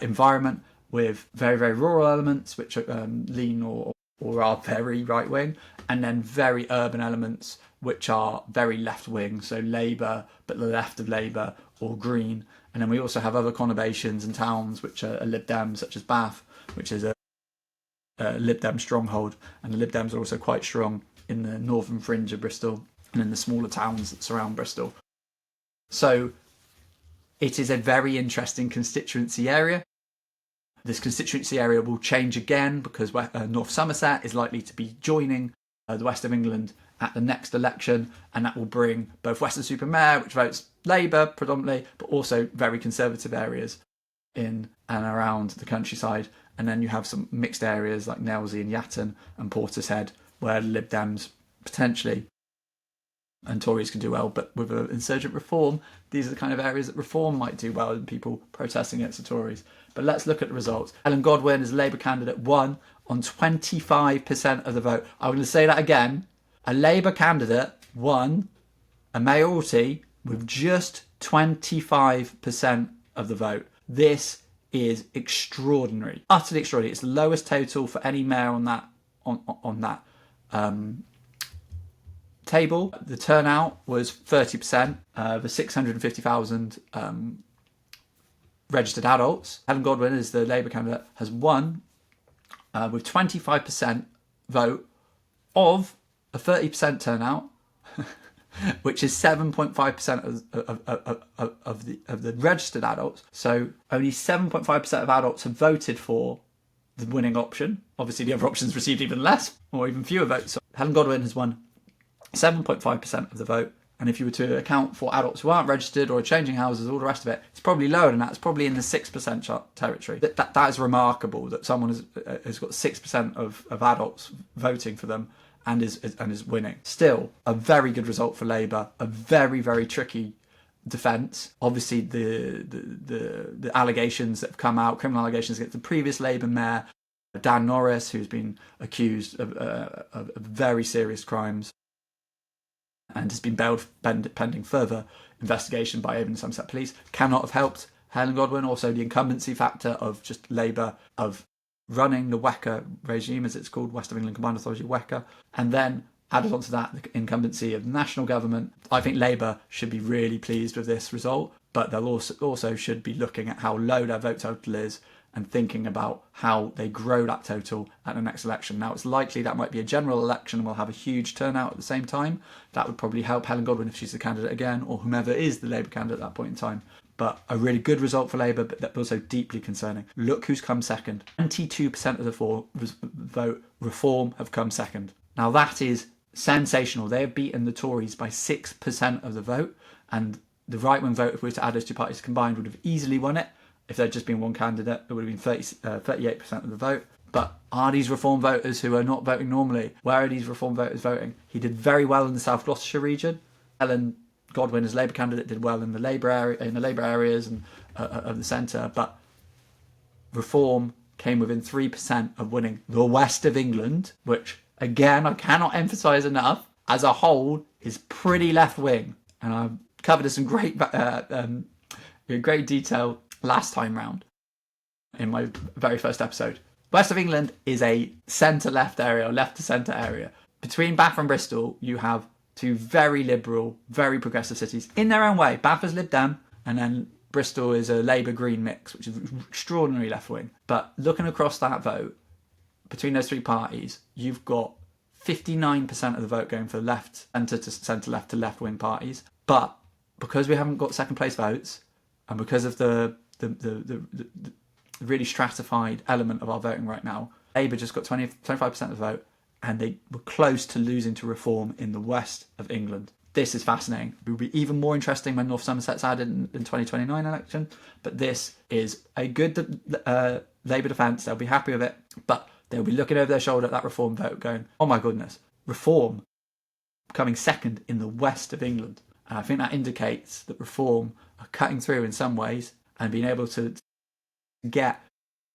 A: environment with very, very rural elements, which lean or are very right-wing, and then very urban elements, which are very left-wing, so Labour, but the left of Labour, or Green. And then we also have other conurbations and towns, which are Lib Dems, such as Bath, which is a Lib Dem stronghold, and the Lib Dems are also quite strong in the northern fringe of Bristol and in the smaller towns that surround Bristol. So it is a very interesting constituency area. This constituency area will change again because North Somerset is likely to be joining the West of England at the next election, and that will bring both Weston-super-Mare, which votes Labour predominantly, but also very conservative areas in and around the countryside. And then you have some mixed areas like Nailsea and Yatton and Portishead, where Lib Dems potentially and Tories can do well. But with an insurgent Reform, these are the kind of areas that Reform might do well and people protesting against the Tories. But let's look at the results. Helen Godwin, as a Labour candidate, won on 25% of the vote. I'm going to say that again. A Labour candidate won a mayoralty with just 25% of the vote. This is extraordinary, utterly extraordinary. It's the lowest total for any mayor on that table. The turnout was 30%. The 650,000 registered adults. Helen Godwin, as the Labour candidate, has won with 25% vote of a 30% turnout, which is 7.5% of the registered adults. So only 7.5% of adults have voted for the winning option. Obviously, the other options received even less or even fewer votes. So Helen Godwin has won 7.5% of the vote. And if you were to account for adults who aren't registered or are changing houses, all the rest of it, it's probably lower than that. It's probably in the 6% territory. That is remarkable that someone has got 6% of adults voting for them and is winning. Still, a very good result for Labour. A very, very tricky defence. Obviously, the allegations that have come out, criminal allegations against the previous Labour mayor, Dan Norris, who's been accused of very serious crimes and has been bailed pending further investigation by Avon and Somerset Police, cannot have helped Helen Godwin. Also, the incumbency factor of just Labour, of running the WECA regime, as it's called, West of England Combined Authority, WECA, and then added onto that the incumbency of the national government. I think Labour should be really pleased with this result, but they'll also should be looking at how low their vote total is and thinking about how they grow that total at the next election. Now, it's likely that might be a general election and we'll have a huge turnout at the same time. That would probably help Helen Godwin if she's the candidate again, or whomever is the Labour candidate at that point in time. But a really good result for Labour, but also deeply concerning. Look who's come second. 22% of the vote Reform have come second. Now, that is sensational. They have beaten the Tories by 6% of the vote, and the right-wing vote, if we were to add those two parties combined, would have easily won it. If there'd just been one candidate, it would have been 38% of the vote. But are these Reform voters who are not voting normally, where are these Reform voters voting? He did very well in the South Gloucestershire region. Helen Godwin, as Labour candidate, did well in the Labour area, in the Labour areas and of the centre. But Reform came within 3% of winning the West of England, which, again, I cannot emphasise enough, as a whole, is pretty left-wing. And I've covered this in great detail last time round in my very first episode. West of England is a centre-left area, or left-to-centre area. Between Bath and Bristol, you have two very liberal, very progressive cities in their own way. Bath is Lib Dem, and then Bristol is a Labour Green mix, which is extraordinarily left-wing. But looking across that vote, between those three parties, you've got 59% of the vote going for left, centre to centre-left to left-wing parties. But because we haven't got second-place votes, and because of the really stratified element of our voting right now, Labour just got 25% of the vote, and they were close to losing to Reform in the West of England. This is fascinating. It will be even more interesting when North Somerset's added in 2029 election, but this is a good Labour defence. They'll be happy with it, but they'll be looking over their shoulder at that Reform vote going, oh my goodness, Reform coming second in the West of England. And I think that indicates that Reform are cutting through in some ways and being able to get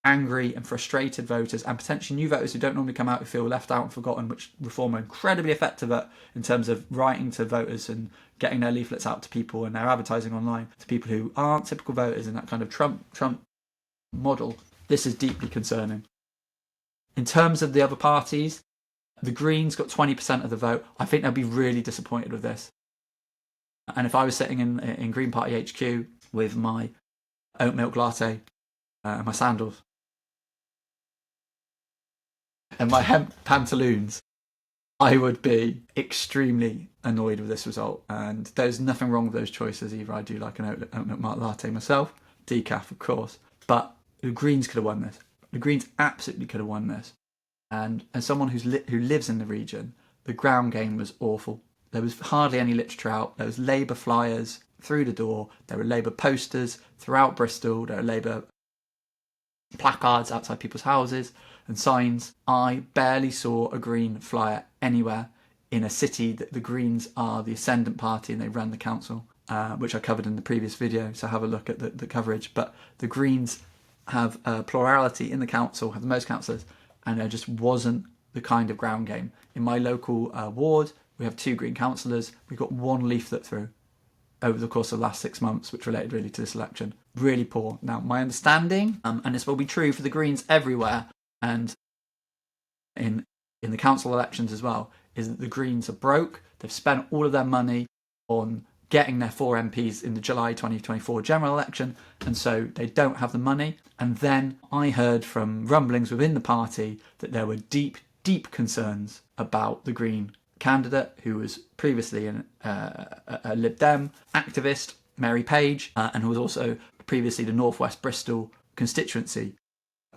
A: angry and frustrated voters, and potentially new voters who don't normally come out, who feel left out and forgotten, which Reform are incredibly effective at in terms of writing to voters and getting their leaflets out to people and their advertising online to people who aren't typical voters in that kind of Trump model. This is deeply concerning. In terms of the other parties, the Greens got 20% of the vote. I think they'll be really disappointed with this. And if I was sitting in Green Party HQ with my oat milk latte and my sandals and my hemp pantaloons, I would be extremely annoyed with this result. And there's nothing wrong with those choices either. I do like an oat milk latte myself, decaf of course, but the Greens could have won this. The Greens absolutely could have won this. And as someone who lives in the region, the ground game was awful. There was hardly any literature out. There was Labour flyers through the door. There were Labour posters throughout Bristol. There were Labour placards outside people's houses and signs. I barely saw a Green flyer anywhere in a city that the Greens are the ascendant party and they run the council, which I covered in the previous video, so have a look at the coverage. But the Greens have a plurality in the council, have the most councillors, and there just wasn't the kind of ground game. In my local ward, we have 2 Green councillors. We got 1 leaflet through over the course of the last 6 months, which related really to this election. Really poor. Now, my understanding, and this will be true for the Greens everywhere, and in the council elections as well, is that the Greens are broke. They've spent all of their money on getting their 4 MPs in the July 2024 general election, and so they don't have the money. And then I heard from rumblings within the party that there were deep, deep concerns about the Green candidate, who was previously a Lib Dem activist, Mary Page, and who was also previously the North West Bristol constituency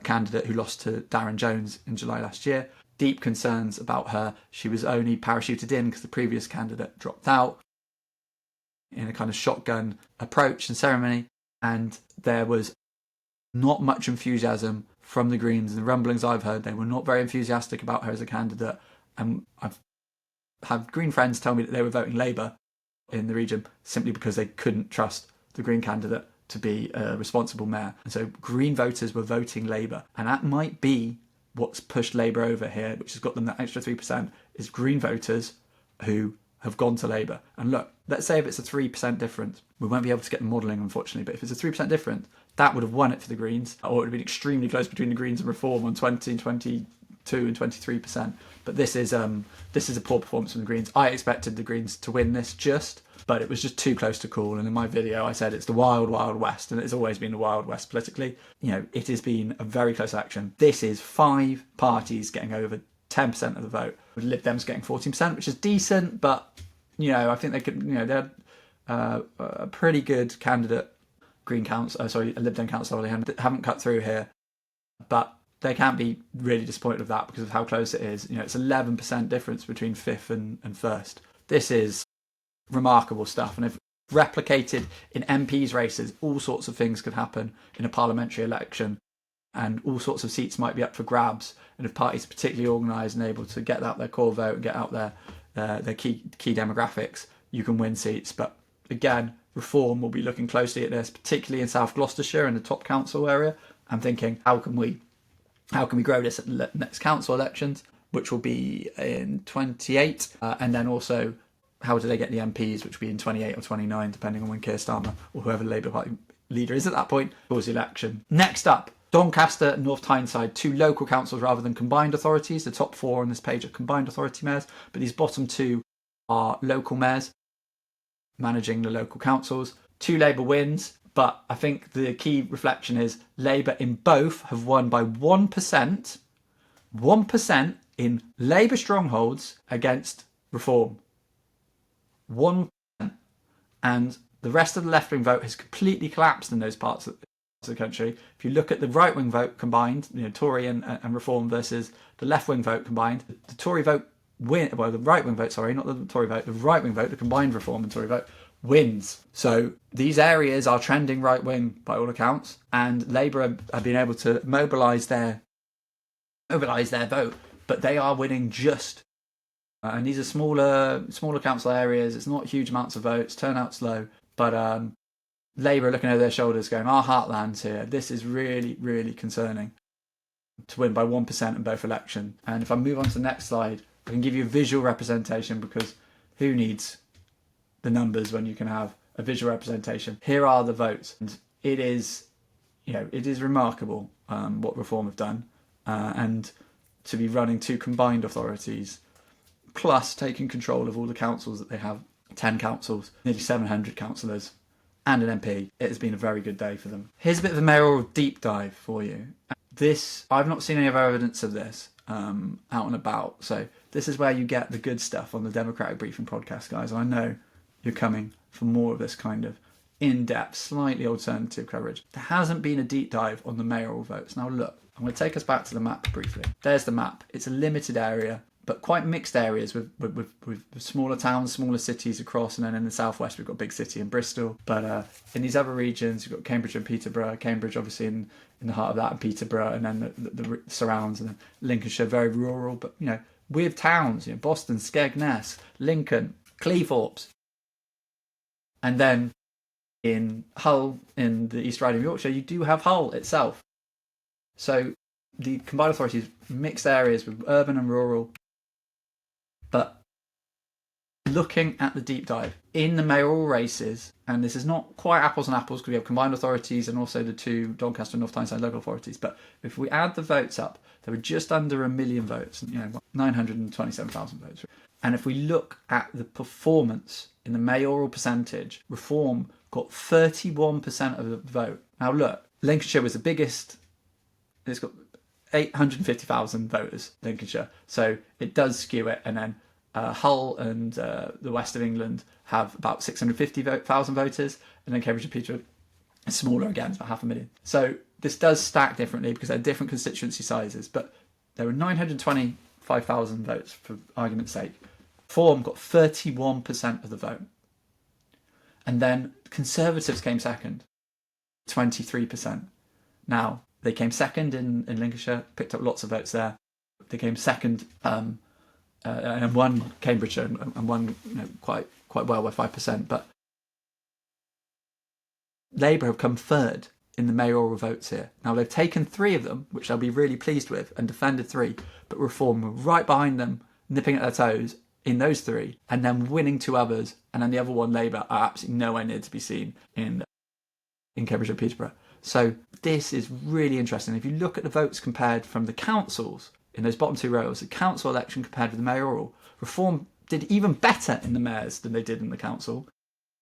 A: candidate who lost to Darren Jones in July last year. Deep concerns about her. She was only parachuted in because the previous candidate dropped out in a kind of shotgun approach and ceremony, and there was not much enthusiasm from the Greens. And the rumblings I've heard, they were not very enthusiastic about her as a candidate, and I've had Green friends tell me that they were voting Labour in the region simply because they couldn't trust the Green candidate to be a responsible mayor. And so Green voters were voting Labour, and that might be what's pushed Labour over here, which has got them that extra 3%, is Green voters who have gone to Labour. And look, let's say if it's a 3% difference, we won't be able to get the modelling, unfortunately, but if it's a 3% difference, that would have won it for the Greens, or it would have been extremely close between the Greens and Reform on 20 and 22 and 23%. But this is a poor performance from the Greens. I expected the Greens to win this but it was just too close to call. And in my video, I said it's the wild, wild west, and it's always been the wild west politically. It has been a very close election. This is 5 parties getting over 10% of the vote, with Lib Dems getting 14%, which is decent, but I think they could. They're a pretty good candidate. Green council, a Lib Dem council, they haven't cut through here, but they can't be really disappointed with that because of how close it is. It's 11% difference between 5th and 1st. This is remarkable stuff, and if replicated in MPs races, all sorts of things could happen in a parliamentary election, and all sorts of seats might be up for grabs. And if parties are particularly organised and able to get out their core vote and get out their key demographics, you can win seats. But again, Reform will be looking closely at this, particularly in South Gloucestershire in the top council area, and thinking, how can we grow this at the next council elections, which will be in 28, and then also how do they get the MPs, which will be in 28 or 29, depending on when Keir Starmer or whoever the Labour Party leader is at that point towards the election. Next up, Doncaster and North Tyneside, 2 local councils rather than combined authorities. The top 4 on this page are combined authority mayors, but these bottom 2 are local mayors managing the local councils. 2 Labour wins, but I think the key reflection is Labour in both have won by 1%, 1% in Labour strongholds against Reform. 1%. And the rest of the left-wing vote has completely collapsed in those parts of the country. If you look at the right-wing vote combined, Tory and Reform versus the left-wing vote combined, the Tory vote the right-wing vote, not the Tory vote, the right-wing vote, the combined Reform and Tory vote wins. So these areas are trending right-wing by all accounts, and Labour have been able to mobilise their vote, but they are winning just. And these are smaller council areas. It's not huge amounts of votes. Turnout's low, but Labour are looking over their shoulders, going, "Our heartland's here. This is really, really concerning." To win by 1% in both elections. And if I move on to the next slide, I can give you a visual representation, because who needs the numbers when you can have a visual representation? Here are the votes, and it is remarkable what Reform have done, and to be running 2 combined authorities, plus taking control of all the councils that they have, 10 councils, nearly 700 councillors, and an MP. It has been a very good day for them. Here's a bit of a mayoral deep dive for you. I've not seen any other evidence of this out and about, so this is where you get the good stuff on the Democratic Briefing podcast, guys. And I know you're coming for more of this kind of in-depth, slightly alternative coverage. There hasn't been a deep dive on the mayoral votes. Now look, I'm going to take us back to the map briefly. There's the map. It's a limited area, but quite mixed areas with smaller towns, smaller cities across, and then in the southwest we've got a big city in Bristol. But in these other regions, you've got Cambridge and Peterborough. Cambridge obviously in the heart of that, and Peterborough, and then the surrounds, and then Lincolnshire, very rural, but with towns, Boston, Skegness, Lincoln, Cleethorpes. And then in Hull, in the East Riding of Yorkshire, you do have Hull itself. So the combined authorities, mixed areas with urban and rural. But looking at the deep dive in the mayoral races, and this is not quite apples and apples because we have combined authorities and also the 2 Doncaster and North Tyneside local authorities, but if we add the votes up, there were just under 1 million votes, 927,000 votes. And if we look at the performance in the mayoral percentage, Reform got 31% of the vote. Now look, Lincolnshire was the biggest. It's got 850,000 voters, Lincolnshire, so it does skew it. And then Hull and the west of England have about 650,000 voters, and then Cambridge and Peterborough is smaller again, it's about 500,000. So this does stack differently because they're different constituency sizes, but there were 925,000 votes for argument's sake. Reform got 31% of the vote. And then Conservatives came second, 23%. Now, they came second in Lincolnshire, picked up lots of votes there. They came second and won Cambridgeshire and won quite well by 5%. But Labour have come third. in the mayoral votes here. Now, they've taken 3 of them, which they'll be really pleased with, and defended 3, but Reform were right behind them, nipping at their toes in those 3, and then winning 2 others, and then the other one, Labour, are absolutely nowhere near to be seen in Cambridge and Peterborough. So this is really interesting. If you look at the votes compared from the councils, in those bottom 2 rows, the council election compared with the mayoral, Reform did even better in the mayors than they did in the council.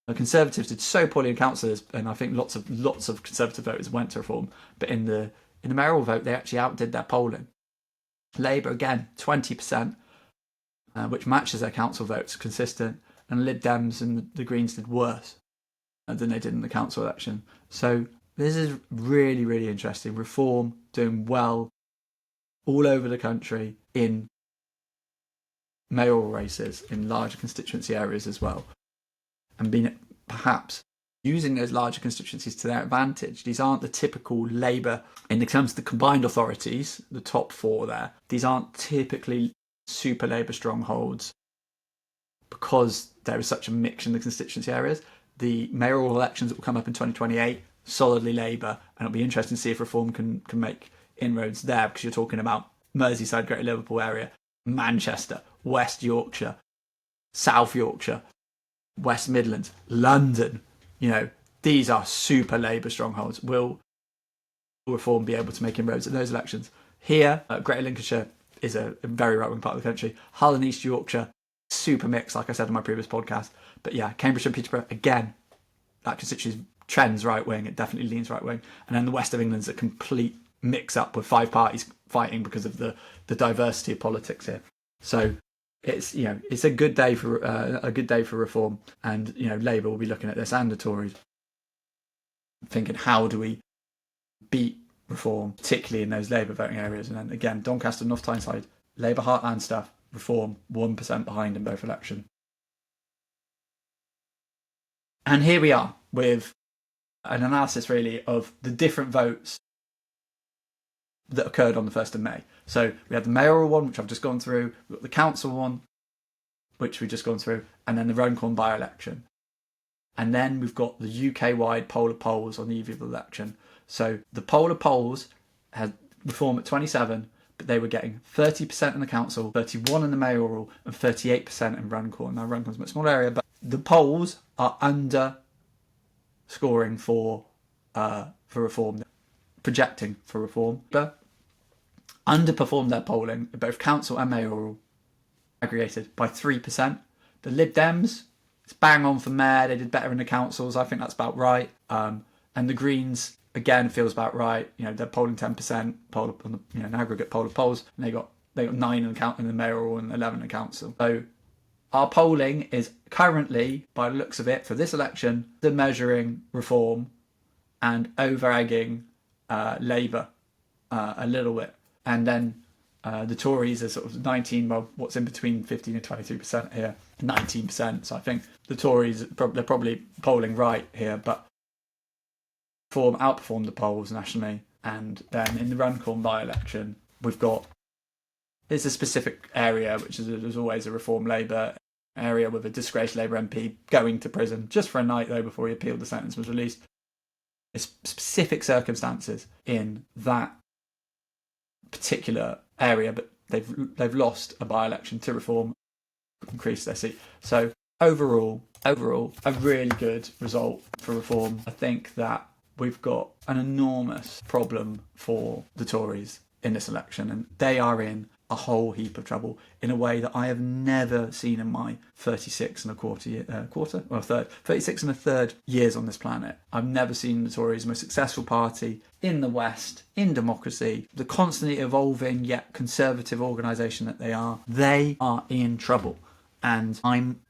A: The Conservatives did so poorly in councillors, and I think lots of Conservative voters went to Reform. But in the mayoral vote, they actually outdid their polling. Labour again 20%, which matches their council votes, consistent, and Lib Dems and the Greens did worse than they did in the council election. So this is really, really interesting. Reform doing well all over the country in mayoral races in larger constituency areas as well, and being perhaps using those larger constituencies to their advantage. These aren't the typical Labour, in terms of the combined authorities, the top 4 there, these aren't typically super Labour strongholds because there is such a mix in the constituency areas. The mayoral elections that will come up in 2028, solidly Labour, and it'll be interesting to see if Reform can make inroads there, because you're talking about Merseyside, Greater Liverpool area, Manchester, West Yorkshire, South Yorkshire, West Midlands, London. These are super Labour strongholds. Will Reform be able to make inroads in those elections? Here, Greater Lincolnshire is a very right-wing part of the country. Hull and East Yorkshire, super mixed, like I said in my previous podcast. But yeah, Cambridge and Peterborough, again, that constituency trends right-wing. It definitely leans right-wing. And then the west of England's a complete mix-up with 5 parties fighting because of the diversity of politics here. So it's a good day for Reform, and Labour will be looking at this, and the Tories, thinking, how do we beat Reform, particularly in those Labour voting areas? And then again, Doncaster, North Tyneside, Labour heartland stuff, Reform 1% behind in both elections. And here we are with an analysis really of the different votes that occurred on the 1st of May. So we had the mayoral one, which I've just gone through, we've got the council one, which we've just gone through, and then the Runcorn by-election. And then we've got the UK-wide poll of polls on the eve of the election. So the poll of polls had Reform at 27, but they were getting 30% in the council, 31% in the mayoral, and 38% in Runcorn. Now, Runcorn's a much smaller area, but the polls are under scoring for Reform, projecting for Reform. But underperformed their polling, both council and mayoral, aggregated by 3%. The Lib Dems, it's bang on for mayor. They did better in the councils. I think that's about right. And the Greens, again, feels about right. They're polling 10%, poll on an aggregate poll of polls, and they got 9 in the mayoral and 11 in the council. So our polling is currently, by the looks of it, for this election, the measuring Reform and over-egging Labour a little bit. And then the Tories are sort of 19, well, what's in between 15 and 23% here, 19%. So I think the Tories, they're probably polling right here, but Reform outperformed the polls nationally. And then in the Runcorn by-election, we've got, it's a specific area, which is there's always a Reform Labour area with a disgraced Labour MP going to prison, just for a night though, before he appealed the sentence was released. There's specific circumstances in that particular area, but they've lost a by-election to Reform, increased their seat. So overall, a really good result for Reform. I think that we've got an enormous problem for the Tories in this election, and they are in a whole heap of trouble in a way that I have never seen in my 36 and a third years on this planet. I've never seen the Tories, the most successful party in the West, in democracy, the constantly evolving yet conservative organisation that they are in trouble. And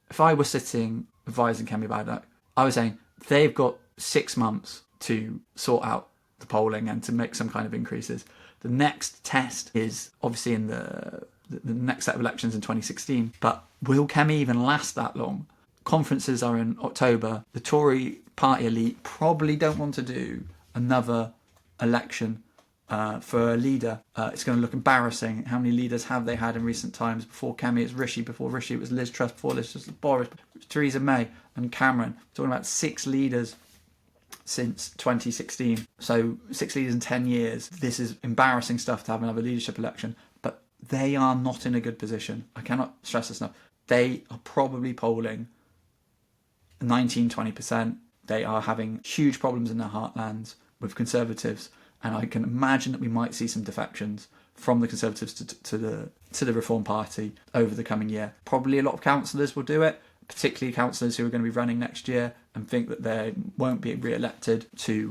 A: if I were sitting advising Kemi Baddock, I was saying they've got 6 months to sort out the polling and to make some kind of increases. The next test is obviously in the next set of elections in 2016. But will Kemi even last that long? Conferences are in October. The Tory party elite probably don't want to do another election for a leader. It's going to look embarrassing. How many leaders have they had in recent times? Before Kemi, it's Rishi. Before Rishi, it was Liz Truss. Before Liz Truss, Boris, Theresa May and Cameron. We're talking about 6 leaders since 2016. So 6 leaders in 10 years. This is embarrassing stuff to have another leadership election, but they are not in a good position. I cannot stress this enough. They are probably polling 19-20%. They are having huge problems in their heartlands with Conservatives, and I can imagine that we might see some defections from the Conservatives to the Reform Party over the coming year. Probably a lot of councillors will do it, particularly councillors who are going to be running next year and think that they won't be re-elected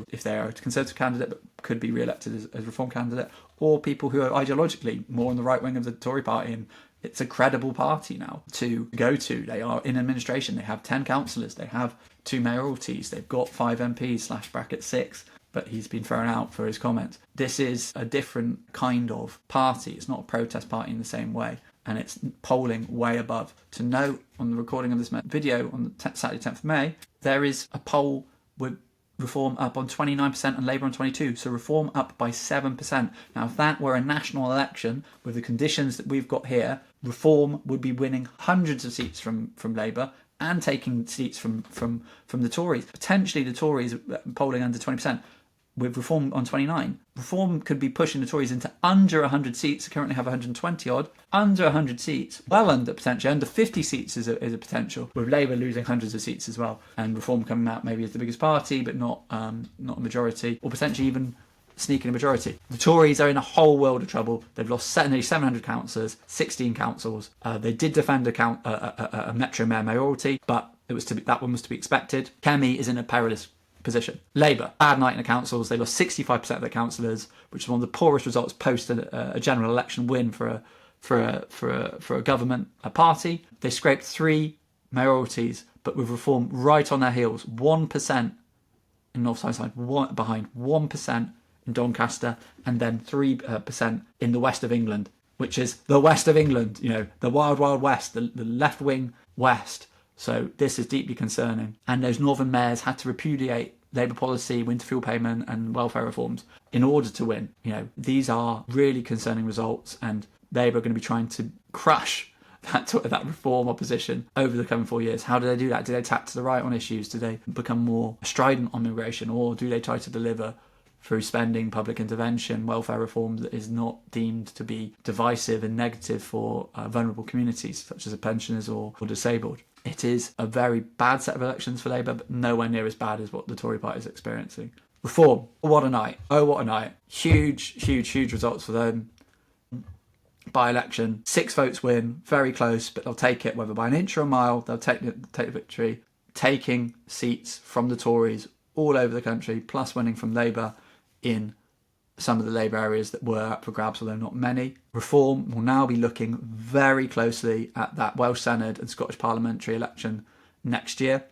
A: if they are a Conservative candidate but could be re-elected as Reform candidate, or people who are ideologically more on the right wing of the Tory party, and it's a credible party now to go to. They are in administration, they have 10 councillors, they have 2 mayoralties, they've got 5 MPs / 6, but he's been thrown out for his comments. This is a different kind of party. It's not a protest party in the same way, and it's polling way above. To note, on the recording of this video on Saturday 10th of May, there is a poll with Reform up on 29% and Labour on 22%, so Reform up by 7%. Now, if that were a national election with the conditions that we've got here, Reform would be winning hundreds of seats from Labour and taking seats from the Tories. Potentially the Tories polling under 20%. With Reform on 29, Reform could be pushing the Tories into under 100 seats. They currently have 120 odd, under 100 seats, well under, potentially under 50 seats is a potential, with Labour losing hundreds of seats as well, and Reform coming out maybe as the biggest party but not a majority, or potentially even sneaking a majority. The Tories are in a whole world of trouble. They've lost nearly 700 councillors, 16 councils. They did defend a Metro Mayor mayoralty, but that one was to be expected. Kemi is in a perilous position. Labour, bad night in the councils. They lost 65% of their councillors, which is one of the poorest results post a general election win for a government, a party. They scraped 3 mayoralties, but with Reform right on their heels. 1% in North Tyneside, behind 1% in Doncaster, and then 3% in the west of England, which is the west of England. The wild, wild west, the left wing west. So this is deeply concerning. And those northern mayors had to repudiate Labour policy, winter fuel payment and welfare reforms in order to win. These are really concerning results, and Labour are going to be trying to crush that Reform opposition over the coming 4 years. How do they do that? Do they tap to the right on issues? Do they become more strident on immigration? Or do they try to deliver through spending, public intervention, welfare reform that is not deemed to be divisive and negative for vulnerable communities such as pensioners or disabled? It is a very bad set of elections for Labour, but nowhere near as bad as what the Tory party is experiencing. Reform, what a night. Oh, what a night. Huge, huge, huge results for them. By-election, 6 votes win, very close, but they'll take it, whether by an inch or a mile, they'll take the victory, taking seats from the Tories all over the country, plus winning from Labour in some of the Labour areas that were up for grabs, although not many. Reform will now be looking very closely at that Welsh Senedd and Scottish parliamentary election next year,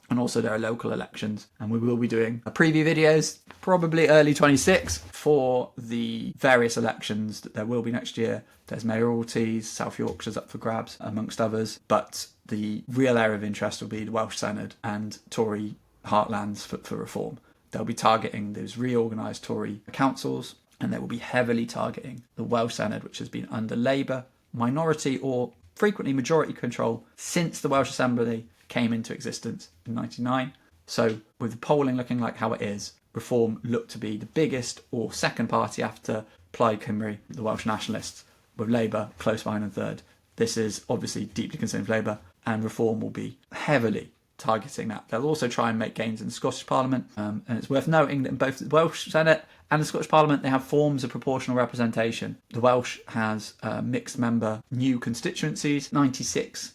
A: and also there are local elections, and we will be doing preview videos probably early 26 for the various elections that there will be next year. There's mayoralties, South Yorkshire's up for grabs, amongst others, but the real area of interest will be the Welsh Senedd and Tory heartlands for Reform. They'll be targeting those reorganised Tory councils, and they will be heavily targeting the Welsh Senedd, which has been under Labour minority or frequently majority control since the Welsh Assembly came into existence in 1999. So with the polling looking like how it is, Reform look to be the biggest or second party after Plaid Cymru, the Welsh nationalists, with Labour close behind and third. This is obviously deeply concerning for Labour, and Reform will be heavily targeting that. They'll also try and make gains in the Scottish Parliament, and it's worth noting that in both the Welsh Senate and the Scottish Parliament they have forms of proportional representation. The Welsh has mixed member new constituencies, 96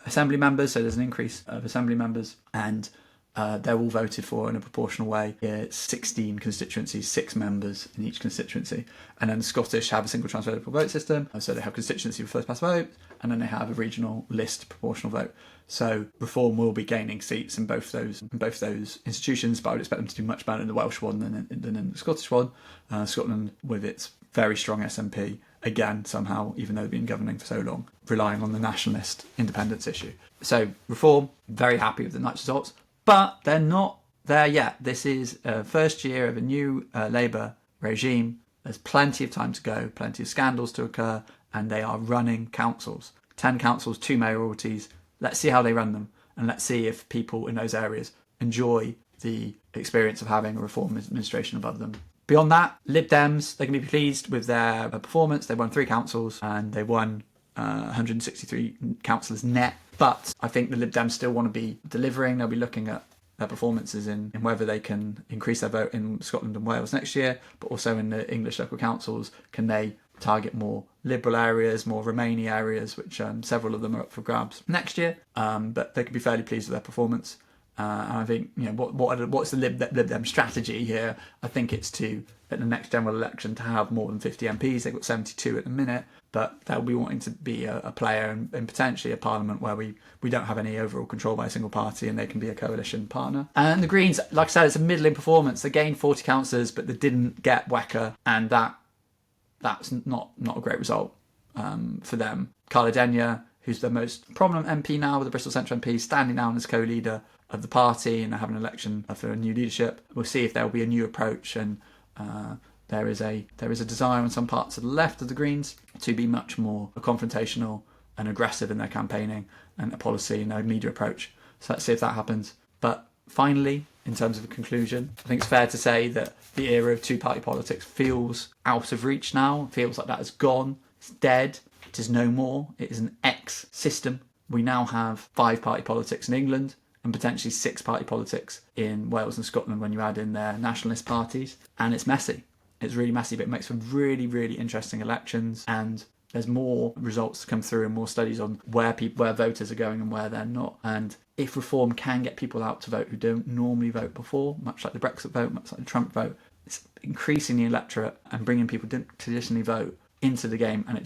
A: assembly members, so there's an increase of assembly members, and they're all voted for in a proportional way. It's 16 constituencies, 6 members in each constituency. And then the Scottish have a single transferable vote system, so they have constituency for first past vote, and then they have a regional list proportional vote. So Reform will be gaining seats in both those institutions, but I would expect them to do much better in the Welsh one than in the Scottish one. Scotland, with its very strong SNP, again, somehow, even though they've been governing for so long, relying on the nationalist independence issue. So Reform, very happy with the night's results, but they're not there yet. This is first year of a new Labour regime. There's plenty of time to go, plenty of scandals to occur, and they are running councils. 10 councils, 2 mayoralties. Let's see how they run them. and let's see if people in those areas enjoy the experience of having a Reform administration above them. Beyond that, Lib Dems, they can be pleased with their performance. They won 3 councils and they won 163 councillors net. But I think the Lib Dems still want to be delivering. They'll be looking at their performances in whether they can increase their vote in Scotland and Wales next year, but also in the English local councils. Can they target more Liberal areas, more Remainy areas, which several of them are up for grabs next year? But they can be fairly pleased with their performance. And I think, what's the Lib Dem strategy here? I think it's to, at the next general election, to have more than 50 MPs. They've got 72 at the minute, but they'll be wanting to be a player in potentially a parliament where we don't have any overall control by a single party, and they can be a coalition partner. And the Greens, like I said, it's a middling performance. They gained 40 councillors, but they didn't get Wecker, and that's not a great result for them. Carla Denyer, who's the most prominent MP now, with the Bristol Central MP, standing down as co-leader of the party and having an election for a new leadership. We'll see if there will be a new approach, and there is a desire on some parts of the left of the Greens to be much more confrontational and aggressive in their campaigning and a policy and a media approach. So let's see if that happens. But finally, in terms of a conclusion, I think it's fair to say that the era of two-party politics feels out of reach now. It feels like that is gone. It's dead. It is no more. It is an ex-system. We now have 5-party politics in England and potentially 6-party politics in Wales and Scotland when you add in their nationalist parties. And it's messy. It's really messy, but it makes for really, really interesting elections. And there's more results to come through and more studies on where voters are going and where they're not. And if Reform can get people out to vote who don't normally vote before, much like the Brexit vote, much like the Trump vote, it's increasing the electorate and bringing people who didn't traditionally vote into the game. And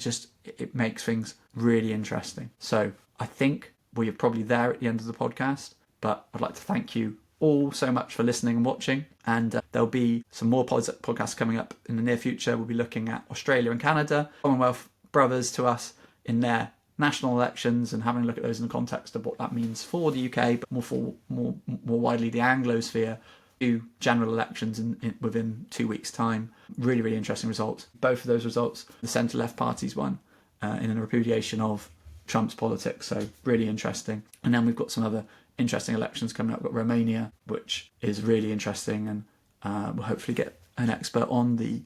A: it makes things really interesting. So I think we are probably there at the end of the podcast. But I'd like to thank you all so much for listening and watching. And there'll be some more podcasts coming up in the near future. We'll be looking at Australia and Canada, Commonwealth brothers to us in their national elections, and having a look at those in the context of what that means for the UK, but more widely the Anglosphere, to general elections within 2 weeks' time. Really, really interesting results. Both of those results, the centre-left parties won in a repudiation of Trump's politics. So really interesting. And then we've got some other interesting elections coming up. We've got Romania, which is really interesting, and we'll hopefully get an expert on the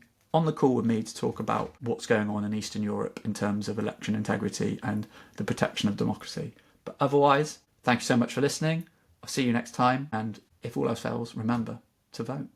A: call with me to talk about what's going on in Eastern Europe in terms of election integrity and the protection of democracy. But otherwise, thank you so much for listening. I'll see you next time, and if all else fails, remember to vote.